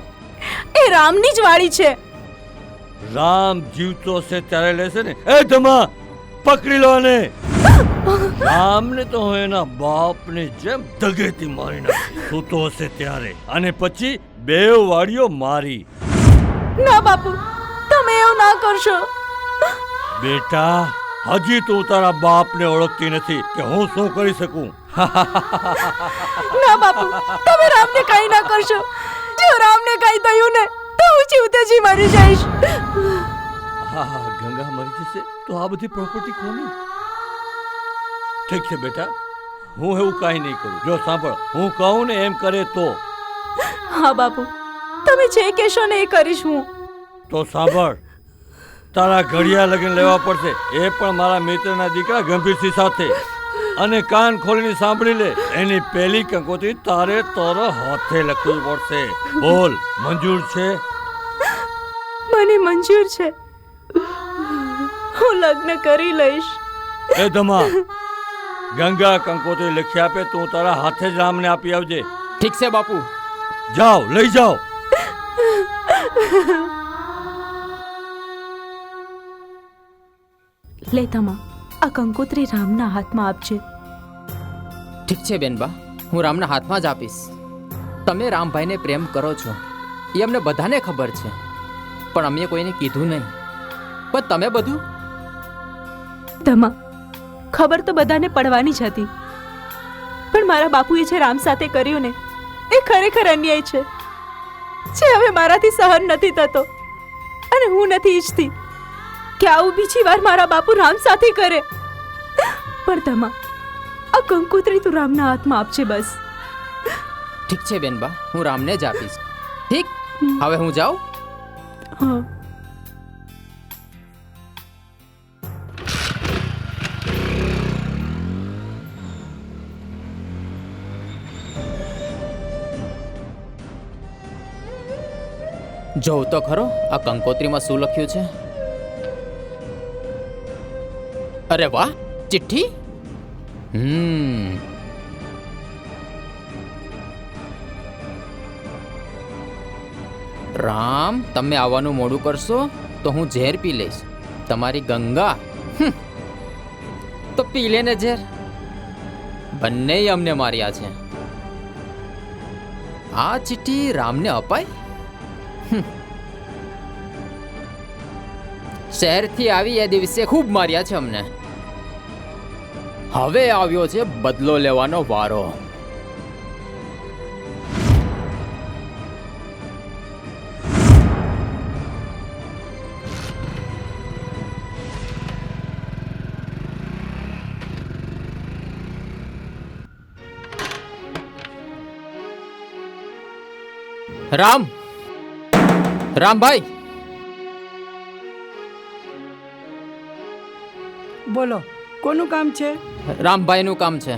એ રામની જ વાડી છે. રામ જીવતો છે ત્યારે લેશે ને. એ ધમા, પકડી લો ને. રામને તો હું એના બાપને જેમ ધગેથી મારી નાખી, સૂતો હશે ત્યારે, અને પછી બે વાડીઓ મારી. ના બાપુ, તમે એવું ના કરશો. બેટા, હજી તું તારા બાપને ઓળખતી નથી કે હું શું કરી શકું. ના બાપુ, તમે રામને કઈ ના કરશો. જો રામને કઈ થયું ને તો હું જીવતેજી મરી જઈશ. હા, ગંગા મરી જશે તો આ બધી પ્રોપર્ટી કોની? ઠીક છે બેટા, હું એવું કાંઈ નહીં કરું. જો સાંભળ, હું કહું ને એમ કરે તો. હા બાપુ, તમે જે કહેશો ને એ કરીશ હું. તો સાંભળ, તારા ઘડિયા લગન લેવા પડશે, એ પણ મારા મિત્રના દીકરા ગંભીરસિંહ સાથે. અને કાન ખોલીને સાંભળી લે, એની પહેલી કંકોત્રી તારે તારા હાથે લખવી પડશે. બોલ, મંજૂર છે? મને મંજૂર છે. હું લગ્ન કરી લઈશ. એ ધમા, ગંગા કંકોત્રી લખી આપે, તું તારા હાથે જ રામને આપી આવજે. ઠીક છે બાપુ. જાઓ, લઈ જાઓ. લે તમા, આ કંકોત્રી રામના હાથમાં આપજે. ઠીક છે બેનબા, હું રામના હાથમાં જ આપીશ. તમે રામભાઈને પ્રેમ કરો છો એ અમને બધાને ખબર છે, પણ અમે કોઈને કીધું નહીં. પણ તમે બધું તમા, ખબર તો બધાને પડવાની જ હતી, પણ મારા બાપુએ જે રામ સાથે કર્યું ને એ ખરેખર અન્યાય છે, જે હવે મારાથી સહન નથી થતો. અને હું નથી ઈચ્છતી કે આવું બીજી વાર મારા બાપુ રામ સાથે કરે. પણ તમા, આ કંકોત્રી તું રામના હાથમાં આપજે બસ. ઠીક છે બેનબા, હું રામને જ આપીશ. ઠીક, હવે હું જાઉં. હા. જોઉં તો ખરો આ કંકોત્રીમાં શું લખ્યું છે. અરે વાહ, ચિઠ્ઠી. રામ, તમે આવવાનું મોડું કરશો તો હું ઝેર પી લઈશ. તમારી ગંગા તો પી લે ને ઝેર. બંને અમને માર્યા છે. આ ચિઠ્ઠી રામને અપાય? શહેરથી આવી એ દિવસે ખૂબ માર્યા છે અમને. હવે આવ્યો છે બદલો લેવાનો વારો. રામ, રામભાઈ. બોલો, કોનું કામ છે? રામભાઈનું કામ છે.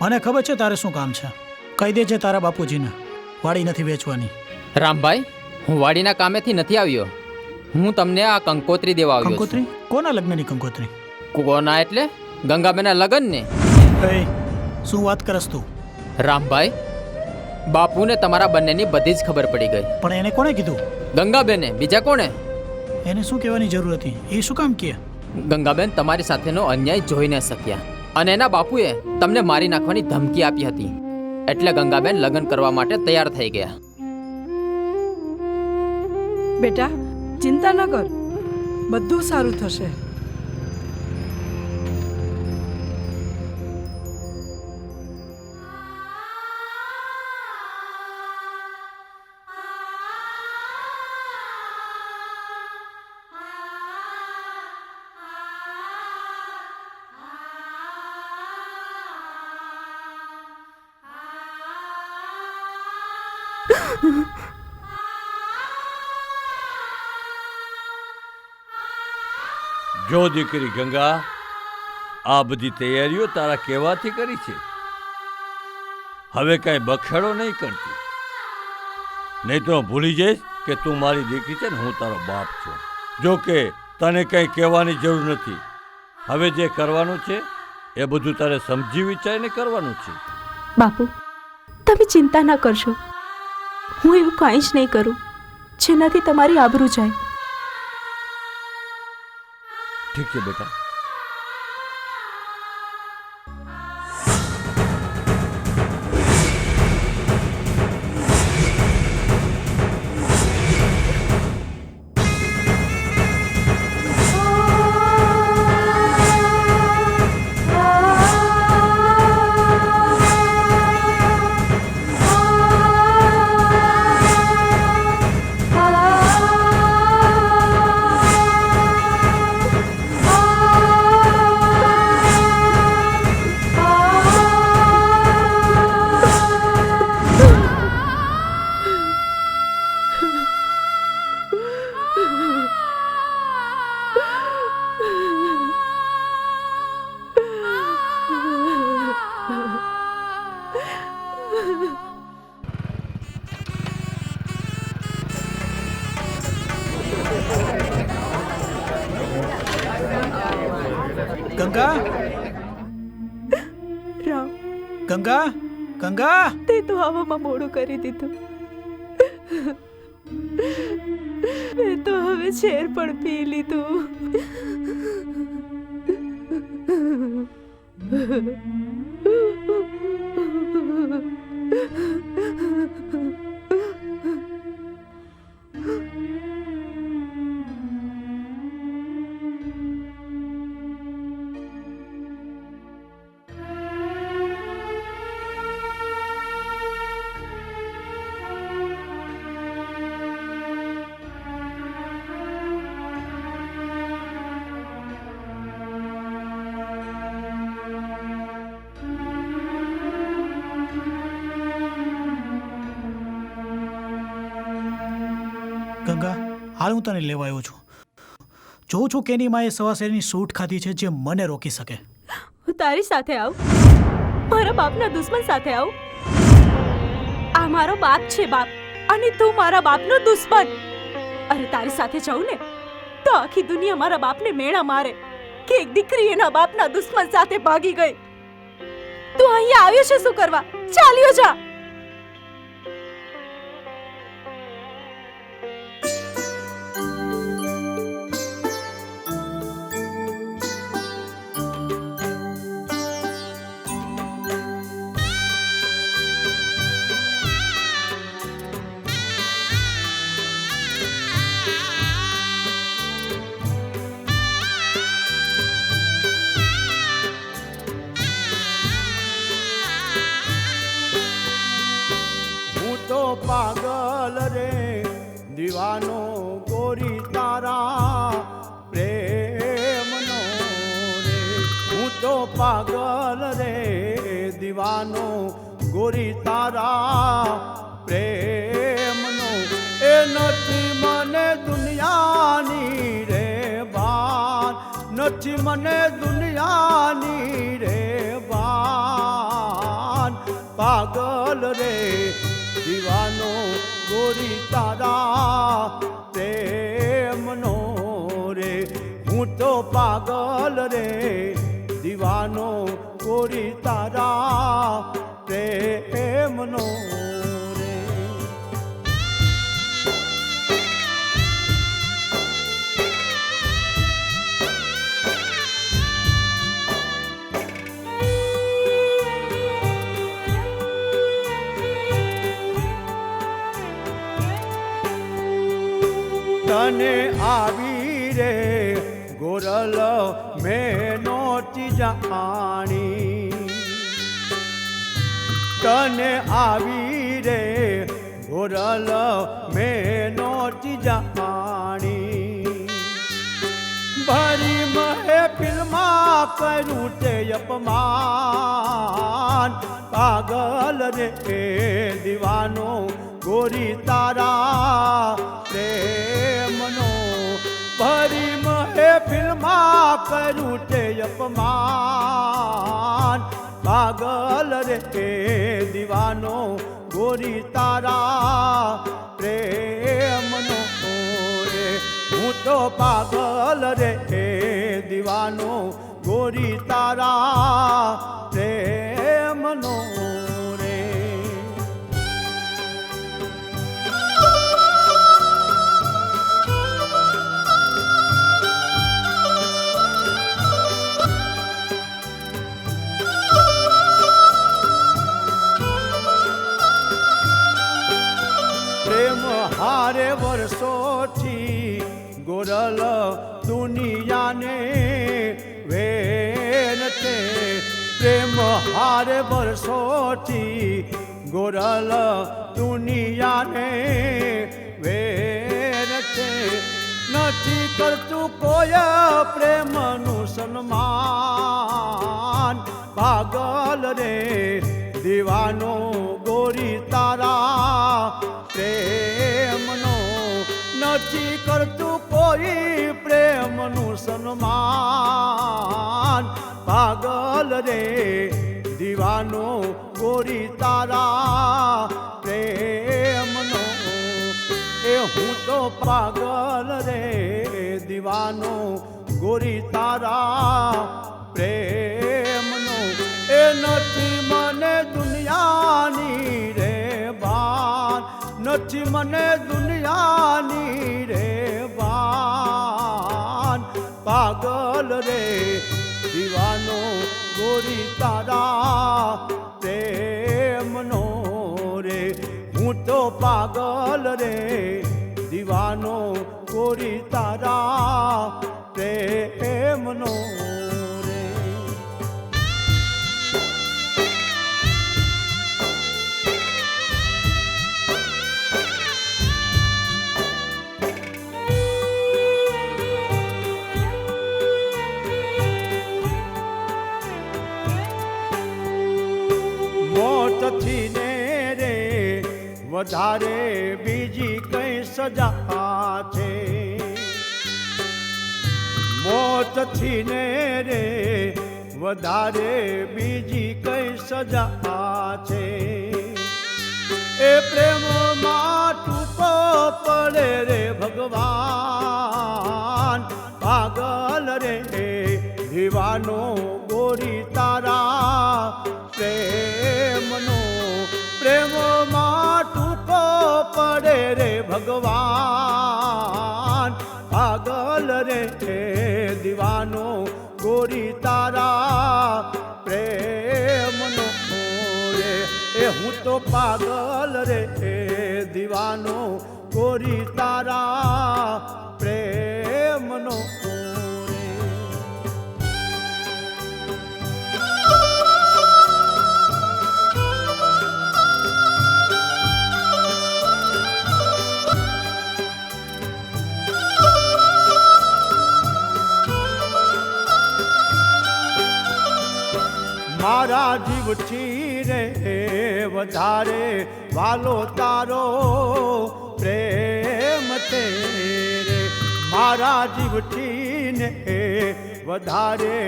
મને ખબર છે તારે શું કામ છે. કહી દે છે તારા બાપુજીને, વાડી નથી વેચવાની. રામભાઈ, હું વાડીના કામેથી નથી આવ્યો. હું તમને આ કંકોત્રી દેવા આવ્યો છું. કંકોત્રી? કોના લગ્નની કંકોત્રી? કોના એટલે ગંગાબેનના લગ્ન ને. શું વાત કરસ તું? રામભાઈ, બાપુને તમારા બંનેની બધી જ ખબર પડી ગઈ. પણ એને કોણે કીધું? ગંગાબેને. બીજા કોણે? એને શું કહેવાની જરૂર હતી? એ શું કામ કહે? ગંગાબેન તમારી સાથેનો અન્યાય જોઈ ન શક્યા અને એના બાપુએ તમને મારી નાખવાની ધમકી આપી હતી. એટલે ગંગાબેન લગ્ન કરવા માટે તૈયાર થઈ ગયા. બેટા, ચિંતા ન કર, બધું સારું થશે. જો દીકરી ગંગા, આ બધી તૈયારીઓ તારા કહેવાથી કરી છે. હવે કાંઈ બખેડો નહીં કરતી, નહીં તો ભૂલી જઈશ કે તું મારી દીકરી છે ને હું તારો બાપ છું. જો કે તને કંઈ કહેવાની જરૂર નથી. હવે જે કરવાનું છે એ બધું તારે સમજી વિચારીને કરવાનું છે. બાપુ, તમે ચિંતા ના કરશો. હું એવું કાંઈ જ નહીં કરું જેનાથી તમારી આબરૂ જાય. ઠીક છે બેટા. ગંગા રામ, ગંગા ગંગા તે તો આવવામાં મોડું કરી દીધું. મેં તો હવે ઝેર પણ પી લીધું. ગંગા, હાલ હું તને લેવા આવ્યો છું. જોઉં છું કે એની માએ સવા શેરની સૂટ ખાધી છે જે મને રોકી શકે. હું તારી સાથે આવું, મારા બાપના દુશ્મન સાથે આવું. આ મારો બાપ છે બાપ, અને તું મારા બાપનો દુશ્મન. અરે તારી સાથે જાઉં ને તો આખી દુનિયા મારા બાપને મેણા મારે કે એક દીકરી એના બાપના દુશ્મન સાથે ભાગી ગઈ. તું અહીંયા આવ્યો છે શું કરવા? ચાલ્યો જા. પાગલ રે દીવાનો ગોરી તારા પ્રેમનો રે. હું તો પાગલ રે દીવાનો ગોરી તારા પ્રેમનો. એ નથી મને દુનિયાની રે ભાન, નથી મને દુનિયાની રે ભાન. પાગલ રે દીવાનો ગોરી તારા પ્રેમનો રે. હું તો પાગલ રે દીવાનો ગોરી તારા પ્રેમનો રે. તને આવી રે ગોરલ મેં નોતી જાણી. તને આવી રે ગોરલ મેં નોતી જાણી. ભરી મહેફિલમાં કર્યું તે અપમાન. પાગલ રે દીવાનો ગોરી તારા પ્રેમનો. ભરી મહેફિલમાં કર્યું તે અપમાન. પાગલ રે દીવાનો ગોરી તારા પ્રેમનો રે. હું તો પાગલ રે દીવાનો ગોરી તારા પ્રેમનો રે. પ્રેમ હારે વર્ષોથી ગોરલ દુનિયાને વેર છે. પ્રેમ હારે વર્ષોથી ગોરલ દુનિયાને વેર છે. નથી કરતું કોઈ પ્રેમનું સન્માન. પાગલ રે દીવાનો ગોરી તારા પ્રેમનો. નથી કરતું કોઈ પ્રેમનું સન્માન. પાગલ રે દીવાનો ગોરી તારા પ્રેમનો. એ હું તો પાગલ રે દીવાનો ગોરી તારા પ્રેમનો એ નથી મને દુનિયાની રે ભાન નથી મને દુનિયાની રે ભાન પાગલ રે દીવાનો ગોરી તારા પ્રેમનો રે હું તો પાગલ રે દીવાનો ગોરી તારા પ્રેમનો રે મોતથી ને રે વધારે બીજી કઈ સજા છે મોતથી ને રે વધારે બીજી કઈ સજા છે એ પ્રેમમાં ટૂંકો પડે રે ભગવાન પાગલ રે દીવાનો ગોરી તારા પ્રેમનો પ્રેમમાં ટૂંકો પડે રે ભગવાન પાગલ રે દીવાનો ગોરી તારા પ્રેમનો રે એ હું તો પાગલ રે દીવાનો ગોરી તારા પ્રેમનો મારા જીવથી રે વધારે વાલો તારો પ્રેમ છે રે મારા જીવથી ને વધારે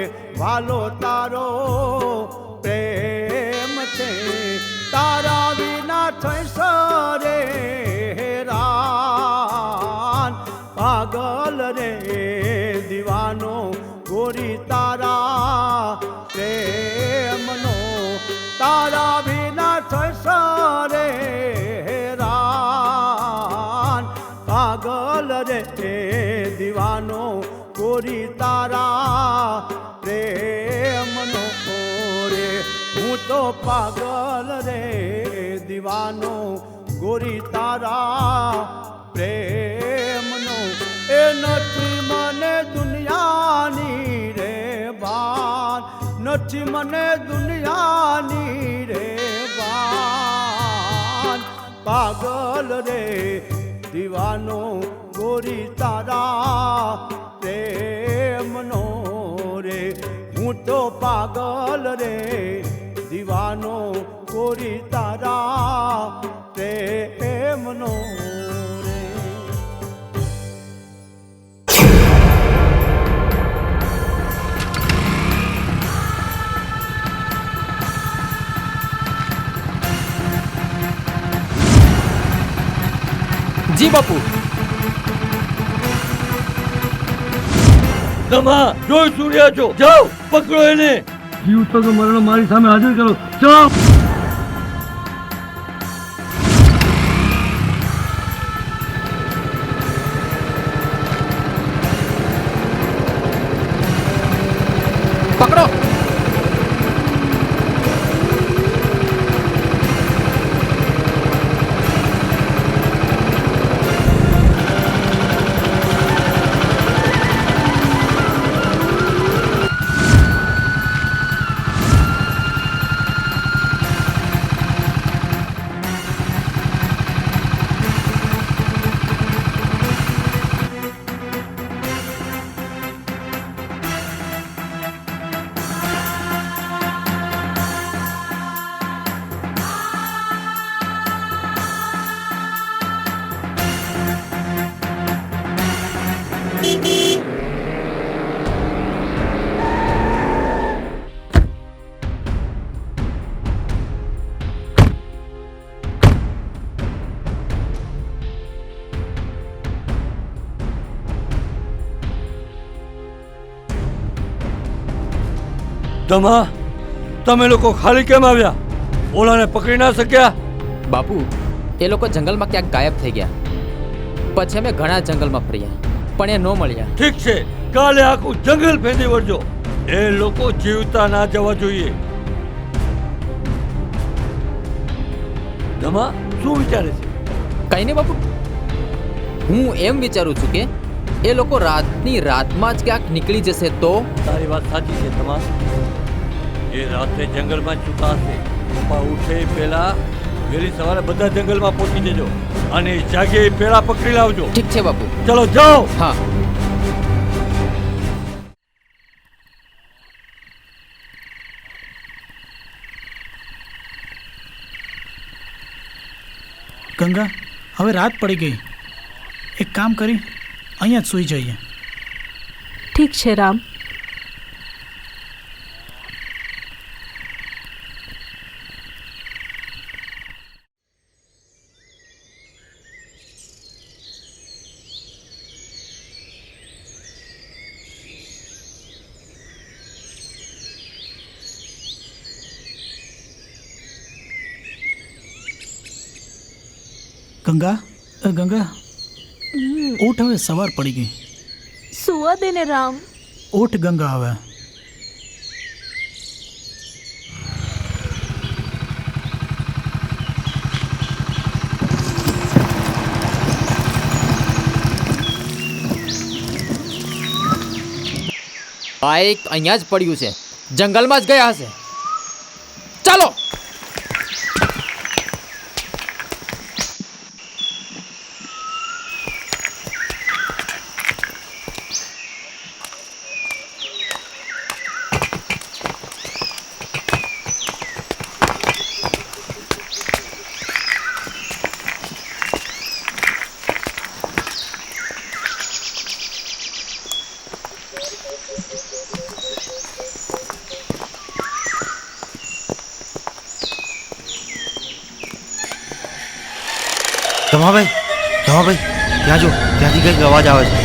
વાલો તારો પ્રેમ છે તારા વિના થઈશ રે હેરાન પાગલ રે દીવાનો ગોરી તારા પ્રેમનો તારા વિના થશે રે હેરાન પાગલ રે દીવાનો ગોરી તારા પ્રેમનો રે હું તો પાગલ રે દીવાનો ગોરી તારા પ્રેમનો એ નથી મને દુનિયાની રે ભાન નથી મને દુનિયાની રે ભાન પાગલ રે દીવાનો ગોરી તારા પ્રેમનો રે હું તો પાગલ રે દીવાનો ગોરી તારા પ્રેમનો રે જી બાપુ તમા જોઈ સૂર્યા છો જાઓ પકડો એને જીવ તો મરણો મારી સામે હાજર કરો જાઓ પકડો દમા, તમે લોકો ખાલી કેમ આવ્યા? ઓલાને પકડી ના શક્યા? બાપુ, એ લોકો જંગલમાં ક્યાંક ગાયબ થઈ ગયા. પછી અમે ઘણા જંગલમાં ફર્યા, પણ એ ન મળ્યા. ઠીક છે, કાલે આખું જંગલ ફેંદી વળજો. એ લોકો જીવતા ના જવા જોઈએ. દમા, શું વિચારે છે? કઈ નહીં બાપુ, હું એમ વિચારું છું કે એ લોકો રાતની રાતમાં જ ક્યાંક નીકળી જશે તો. તારી વાત સાચી છે દમા. એ રાતે જંગલમાં છૂટા હશે, પણ ઉઠે પહેલા વહેલી સવારે બધા જંગલમાં પહોંચી જજો અને જાગે એ પહેલા પકડી લાવજો. ઠીક છે બાપુ. ચલો જાઓ. હા. ગંગા, હવે રાત પડી ગઈ. એક કામ કરી અહીંયા જ સૂઈ જઈએ. ઠીક છે રામ. ગંગા, ગંગા, ઉઠ, હવે સવાર પડી ગઈ. સુવા દે ને રામ. ઉઠ ગંગા હવે. આ એક અહીંયા જ પડ્યું છે, જંગલમાં જ ગયા હશે. ચાલો. ધમાભાઈ, ધમાભાઈ, ત્યાં જો, ત્યાંથી કંઈક અવાજ આવે છે.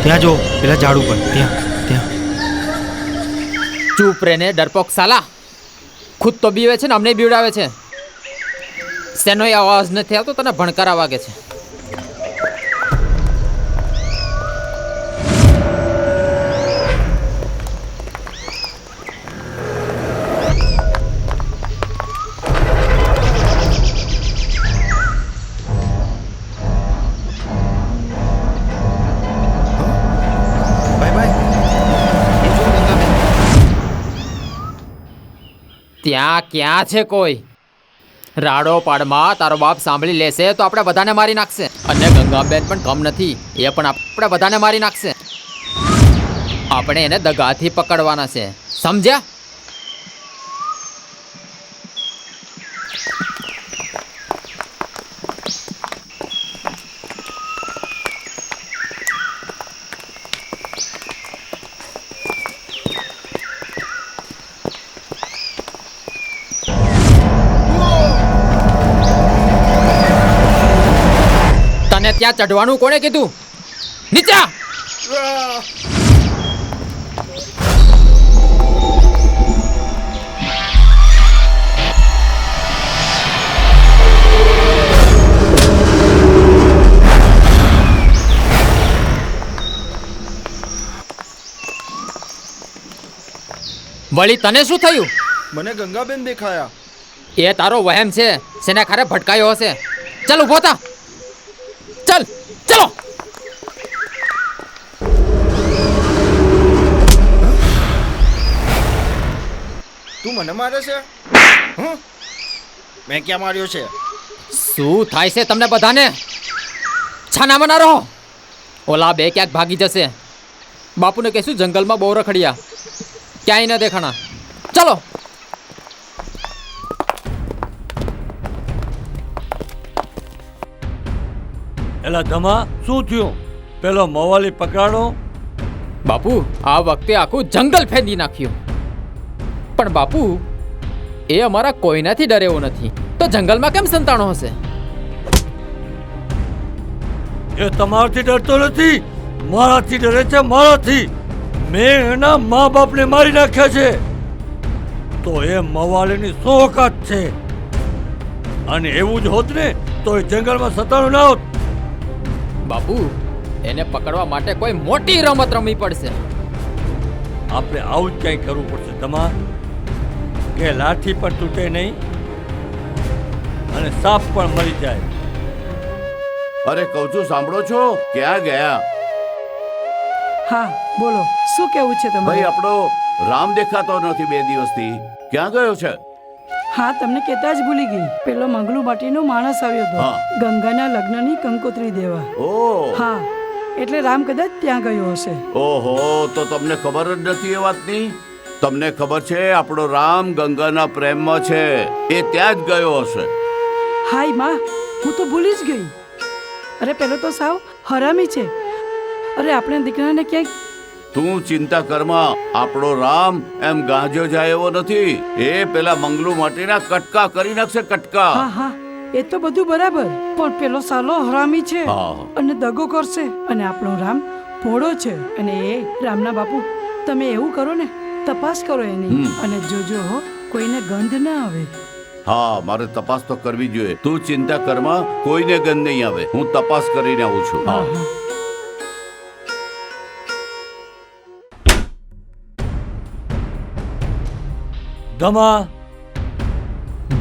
ત્યાં જો, પેલા ઝાડ ઉપર. ત્યાં. ચૂપ રે ને ડરપોક સાલા. ખુદ તો બીવે છે ને અમને બીવડાવે છે. શેનોય અવાજ નથી આવતો, તને ભણકારા વાગે છે. ત્યાં ક્યાં છે કોઈ? રાડો પાડમાં તારો બાપ સાંભળી લેશે તો આપણે બધાને મારી નાખશે. અને ગંગાબેન પણ કમ નથી, એ પણ આપણે બધાને મારી નાખશે. આપણે એને દગાથી પકડવાના છે, સમજ્યા? ત્યાં ચઢવાનું કોણે કીધું? નીચે! વળી તને શું થયું? મને ગંગાબેન દેખાયા. એ તારો વહેમ છે, સેને ખારે ભટકાયો હશે. ચાલ ઉભો થા. चल चलो. તું મને મારે છે? મેં ક્યાં માર્યો છે? શું થાય છે તમને બધાને? છાના મના રહો. ઓલા બે ક્યાંક ભાગી જશે. બાપુને કહેશું જંગલમાં બહુ રખડ્યા, ક્યાંય ન દેખાણા. ચલો. એલા ધમા, શું થયું? પેલો મવાલી પકડાણો? બાપુ, આ વખતે આખું જંગલ ફેંદી નાખ્યું. પણ બાપુ, એ અમારા કોઈનાથી ડરે એવો નથી, તો જંગલમાં કેમ સંતાણો હશે? એ તમારાથી ડરતો નથી, મારાથી ડરે છે. મારાથી. મેં એના મા બાપને મારી નાખ્યા છે. તો એ મવાલીની શું ઓકાત છે? અને એવું જ હોત ને તો એ જંગલમાં સતાણું ના હોત. બાપુ એને પકડવા માટે કોઈ મોટી રમત રમવી પડશે. આપણે આવું જ કંઈ કરવું પડશે તમા, કે લાઠી પણ તૂટે નહીં અને સાપ પણ મરી જાય. અરે કહું છું, સાંભળો છો? ક્યાં ગયા? હા બોલો, શું કેવું છે ભાઈ, તમારે? આપણો રામ દેખાતો નથી 2 દિવસથી. ક્યાં ગયો છે? હા, તમને કહેતા જ ભૂલી ગઈ. પેલો મંગલુ માટીનો માણસ આવ્યો હતો હા. ગંગાના લગ્નની કંકોત્રી દેવા. ઓહ, હા, એટલે રામ કદાચ ત્યાં ગયો હશે. ઓહો, તો તમને ખબર જ નથી એ વાતની? તમને ખબર છે આપણો રામ ગંગાના પ્રેમમાં છે, એ ત્યાં જ ગયો હશે. હાય માં, હું તો ભૂલી જ ગઈ. અરે પેલો તો સાવ હરામી છે. અરે આપણે દીકરાને ક્યાંક. તું ચિંતા કરમાં, આપણો રામ એમ ગાંજો જાય એવો નથી. એ પેલા મંગલુ માટીના કટકા કરી નાખશે, કટકા. હા હા, એ તો બધું બરાબર, પણ પેલો સાલો હરામી છે હા. અને દગો કરશે. અને આપણો રામ ભોળો છે. અને એ રામના બાપુ, તમે એવું કરો ને, તપાસ કરો એની, અને જોજો હો કોઈને ગંધ ના આવે. હા, મારે તપાસ તો કરવી જોઈએ. તું ચિંતા કરમાં, કોઈને ગંધ નહીં આવે. હું તપાસ કરીને આવું છું. હા. ધમા,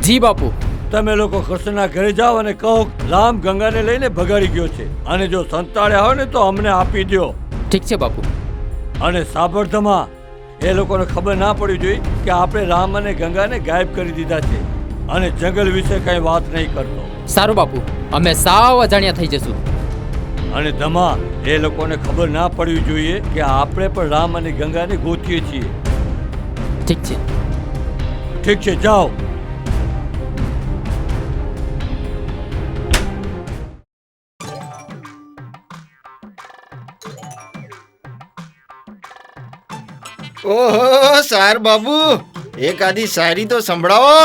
જી બાપુ. તમે લોકો કૃષ્ણના ઘરે જાઓ અને કહો રામ ગંગાને લઈને ભગાડી ગયો છે, અને જો સંતાડ્યા હોય ને તો અમને આપી દો. ઠીક છે બાપુ. અને સાંભળ ધમા, એ લોકોને ખબર ના પડવી જોઈએ કે આપણે રામ અને ગંગાને ગાયબ કરી દીધા છે, અને જંગલ વિશે કઈ વાત નહીં કરતો. સારું બાપુ, અમે સાવ અજાણ્યા થઈ જશું. અને ધમા, એ લોકોને ખબર ના પડવી જોઈએ કે આપણે પણ રામ અને ગંગાને ગોતીએ છીએ. ઠીક છે. ઠીક છે, જાઓ. ઓહો સાર બાબુ, એક આદી શાયરી તો સંભળાવો.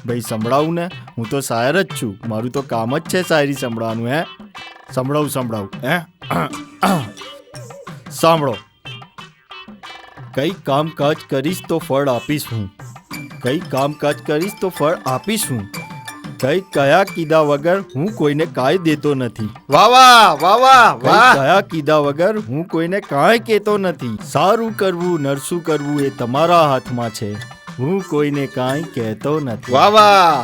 ભાઈ સંભળાવું ને, હું તો શાયર જ છું. મારું તો કામ જ છે શાયરી સંભળાવાનું. હે, સંભળાવું હે. સાંભળો. કઈ કામકાજ કરીશ તો ફળ આપીશ હું, કઈ કામકાજ કરીશ તો ફળ આપીશ હું, કઈ કયા કીધા વગર હું કોઈને કાંઈ દેતો નથી. વાહ વાહ વાહ વાહ વાહ. કયા કીધા વગર હું કોઈને કાંઈ કહેતો નથી. સારું કરવું નરસું કરવું એ તમારા હાથમાં છે, હું કોઈને કાંઈ કહેતો નથી. વાહ વાહ.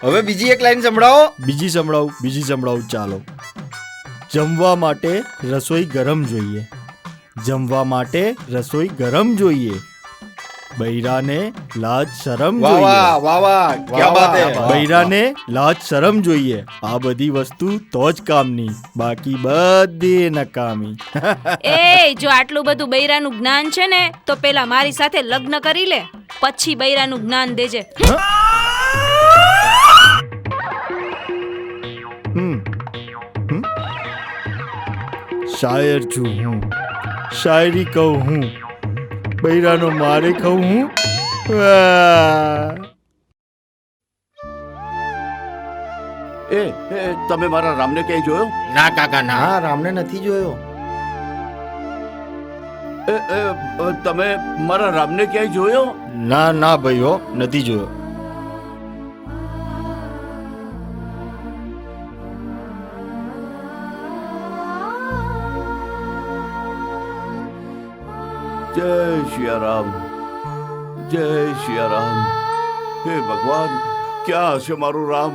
હવે બીજી એક લાઈન સંભળાવો. બીજી સંભળાવું. ચાલો. જમવા માટે રસોઈ ગરમ જોઈએ, જમવા માટે રસોઈ ગરમ જોઈએ, બૈરાને લાજ શરમ જોઈએ. વાહ વાહ, ક્યા બાત હે. બૈરાને લાજ શરમ જોઈએ. આ બધી વસ્તુ તો જ કામની, બાકી બધી નકામી. એ જો આટલું બધું બૈરાનું જ્ઞાન છે ને, તો પેલા મારી સાથે લગ્ન કરી લે, પછી બૈરાનું જ્ઞાન દેજે. શાયર છું હું, શાયરી કહું હું, બૈરાનો મારે કહું હું. એ તમે મારા રામને ક્યાંય જોયો? ના કાકા ના, રામને નથી જોયો. તમે મારા રામને ક્યાંય જોયો? ના ના ભાઈઓ, નથી જોયો. જય સિયારામ, જય સિયારામ. હે ભગવાન, ક્યાં હશે મારું રામ?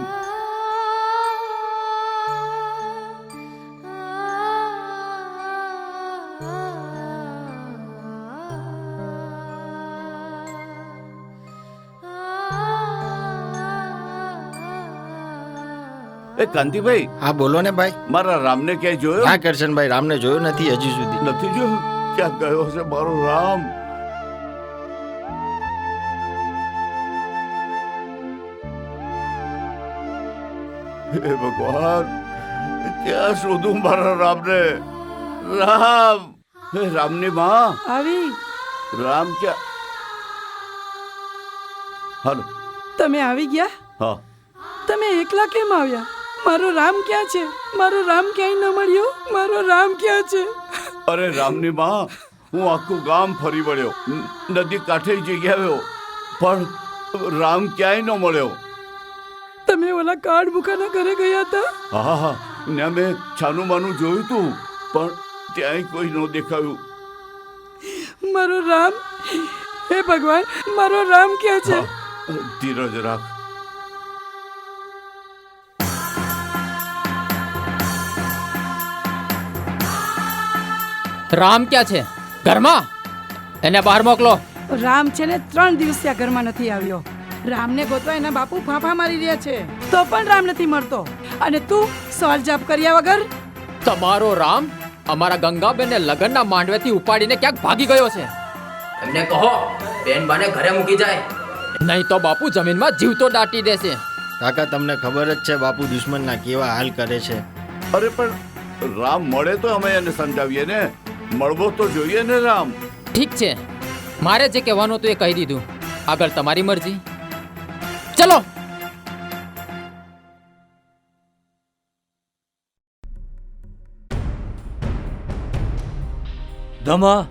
એ કાંતિભાઈ. હા બોલો ને ભાઈ. મારા રામને ક્યાંય જોયો? હા કરશનભાઈ, રામને જોયો નથી હજી સુધી. નથી જોયો? ક્યાં ગયો છે મારો રામ? હે ભગવાન, ક્યાં શોધું મારા રામને? રામ, હે રામની માં આવી. રામ ક્યાં? હાલો. તમે આવી ગયા? હા. તમે એકલા કેમ આવ્યા? મારો રામ ક્યાં છે? મારો રામ ક્યાંય ન મળ્યો. મારો રામ ક્યાં છે? અરે રામની માં, હું આખું ગામ ફરી વળ્યો, નદી કાંઠે જઈ આવ્યો, પણ રામ ક્યાંય ન મળ્યો. તમે ઓલા કાર્ડ મુકાના ઘરે ગયા હતા? હા હા, ને મેં છાનું માનું જોયું તું, પણ ત્યાંય કોઈ ન દેખાયું. મારો રામ, હે ભગવાન, મારો રામ ક્યાં છે? ધીરજ રાખ. રામ ક્યાં છે? ઘરમાં? એને બહાર મોકલો. રામ છે ને 3 દિવસથી આ ઘરમાં નથી આવ્યો. રામને ગોતવા એના બાપુ ફાંફા મારી રહ્યા છે, તો પણ રામ નથી મળતો. અને તું સવાલ જવાબ કર્યા વગર? તમારો રામ અમારા ગંગાબેનને લગ્નના માંડવેથી ઉપાડીને ક્યાંક ભાગી ગયો છે. એમને કહો બેનબાને ઘરે મૂકી જાય, નહીં તો બાપુ જમીનમાં જીવતો દાટી દેશે. કાકા તમને ખબર જ છે બાપુ દુશ્મનના કેવા હાલ કરે છે. અરે પણ રામ મળે તો અમે એને સમજાવીએ ને, મળવો તો જોઈએ ને રામ. ઠીક છે, મારે જે કહેવાનું હતું એ કહી દીધું. આગળ તમારી મરજી. ચલો. ધમા,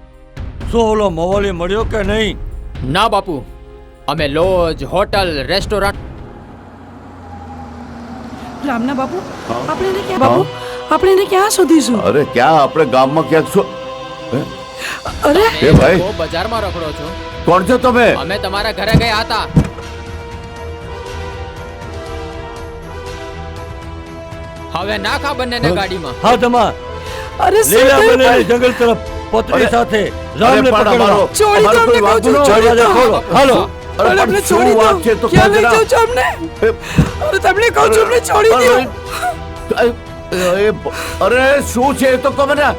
શું ઓલો મવાલી મળ્યો કે નહીં? ના બાપુ, અમે લોજ, હોટલ, રેસ્ટોરન્ટ. રામના બાપુ, આપણે એને ક્યાં બાપુ, આપણે એને ક્યાં શોધીશું? અરે ક્યાં, આપણે ગામમાં ક્યાંક છો. અરે એ ભાઈ, બજારમાં રખડો છો? કોણ છો તમે? અમે તમારા ઘરે ગયા હતા. હવે નાખા બંનેને ગાડીમાં. હા ધમા, અરે લીલા બંનેને જંગલ તરફ પત્રી સાથે રામને પકડવા. છોડી દો, અમને કહું છું, છોડી દો. હાલો. અરે અમને છોડી દો. ક્યાં લઈ જાઓ છો અમને? અરે તમને કહું છું, અમને છોડી દો. અરે શું છે એ તો ખબર ને.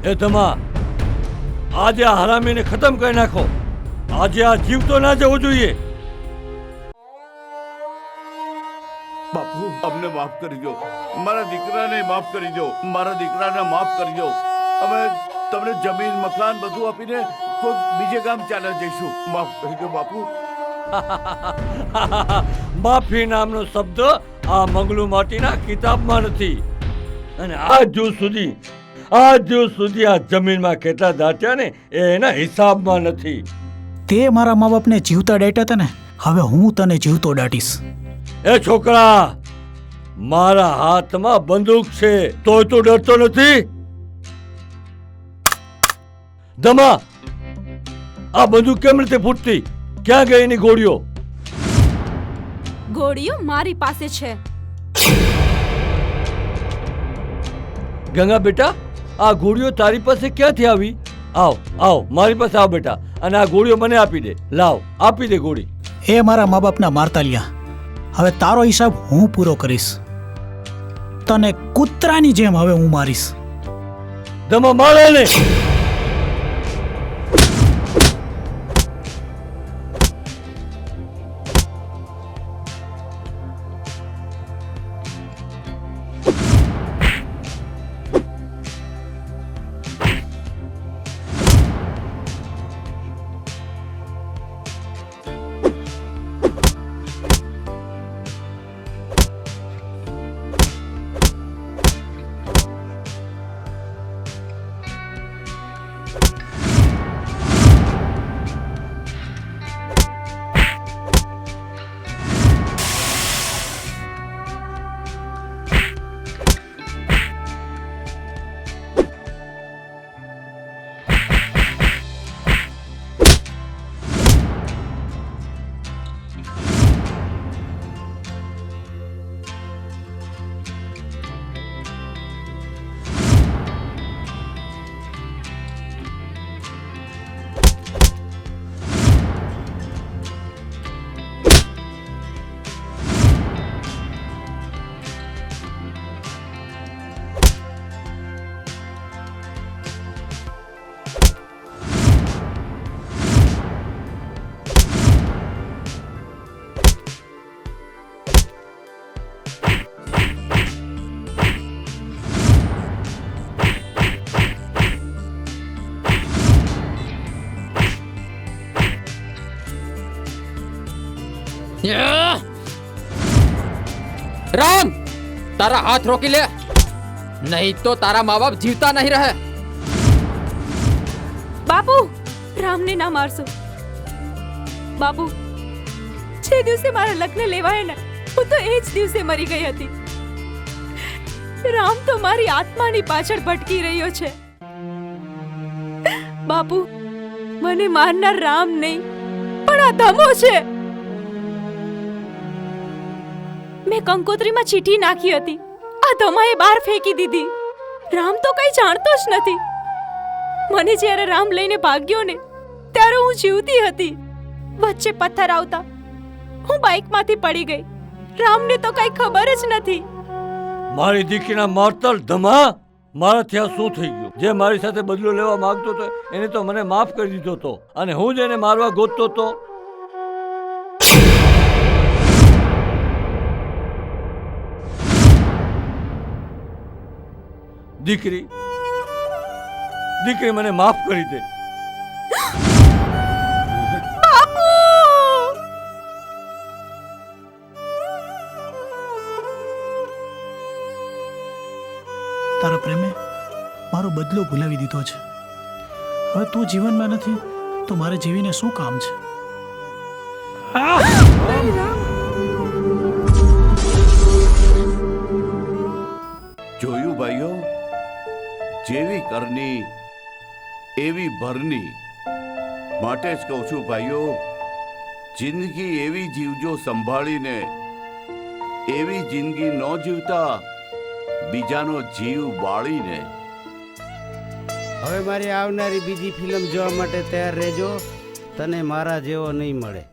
એ ધમા, આજે આ હરામીને ખતમ કરી નાખો. આજે આ જીવતો ના જવો જોઈએ. બાપુ, અમને માફ કરી દો. મારા દીકરાને માફ કરી દો. મારા દીકરાને માફ કરી દો. અમે તમને જમીન મકાન બધું આપીને કોઈ બીજે ગામ ચાલ્યા જઈશું. માફ કરી દો બાપુ. માફી નામનો શબ્દ આ મંગલુ માટીના કિતાબમાં નથી. અને આજ દિવસ સુધી આ જમીનમાં કેટલા દાટ્યા ને એના હિસાબમાં નથી. તે મારા મા બાપને જીવતા દાટ્યા હતા ને, હવે હું તને જીવતો દાટીશ. એ છોકરા, મારા હાથમાં બંદૂક છે તોય તું ડરતો નથી? ધમા, આ બંદૂક કેમ રીતે ફૂટતી? ક્યાં ગઈ એની ગોળીઓ? ગોળીઓ મારી પાસે છે. ગંગા બેટા, આ ગોળીઓ તારી પાસે ક્યાંથી આવી? આવ મારી પાસે આવ બેટા, અને આ ગોળીઓ મને આપી દે. લાવ, આપી દે ગોળી. એ મારા મા બાપના મારતાલિયા, હવે તારો હિસાબ હું પૂરો કરીશ. તને કૂતરાની જેમ હવે હું મારીશ. ધમા, મારે ને. राम, तारा हाथ रोकी ले, नहीं तो तारा माँ बाप जीवता नहीं रहे. બાપુ, રામને ના મારશો. બાપુ, જે દિવસે મારા લગ્ન લેવાય ને, હું તો એ જ દિવસે મરી ગઈ હતી. રામ તો મારી આત્માની પાછળ ભટકી રહ્યો છે. બાપુ, મને મારનાર રામ નહીં, પણ આ ધમો છે. મેં કંકોત્રીમાં ચીઠી નાખી હતી, આ ધમાએ બહાર ફેંકી દીધી. રામ તો કઈ જાણતો જ નથી. મને જ્યારે રામ લઈને ભાગ્યો ને, ત્યારે હું જીવતી હતી. વચ્ચે પથ્થર આવતા હું બાઇકમાંથી પડી ગઈ. રામને તો કઈ ખબર જ નથી. મારી દીકરીના મારતલ ધમા, મારાથી આ શું થઈ ગયું? જે મારી સાથે બદલો લેવા માંગતો હતો એને તો મને માફ કરી દીધો હતો, અને હું જ એને મારવા ગોતતો હતો. દીકરી મને માફ કરી દે. બાપુ, તારા પ્રેમે મારો બદલો ભૂલાવી દીધો છે. હવે તું જીવનમાં નથી તો મારે જીવીને શું કામ છે? જોયું ભાઈઓ, જેવી કરની એવી ભરની. માટે જ કહું છું ભાઈઓ, જિંદગી એવી જીવજો સંભાળીને. એવી જિંદગી ન જીવતા બીજાનો જીવ બાળીને. હવે મારી આવનારી બીજી ફિલ્મ જોવા માટે તૈયાર રહેજો. તને મારા જેવો નહીં મળે.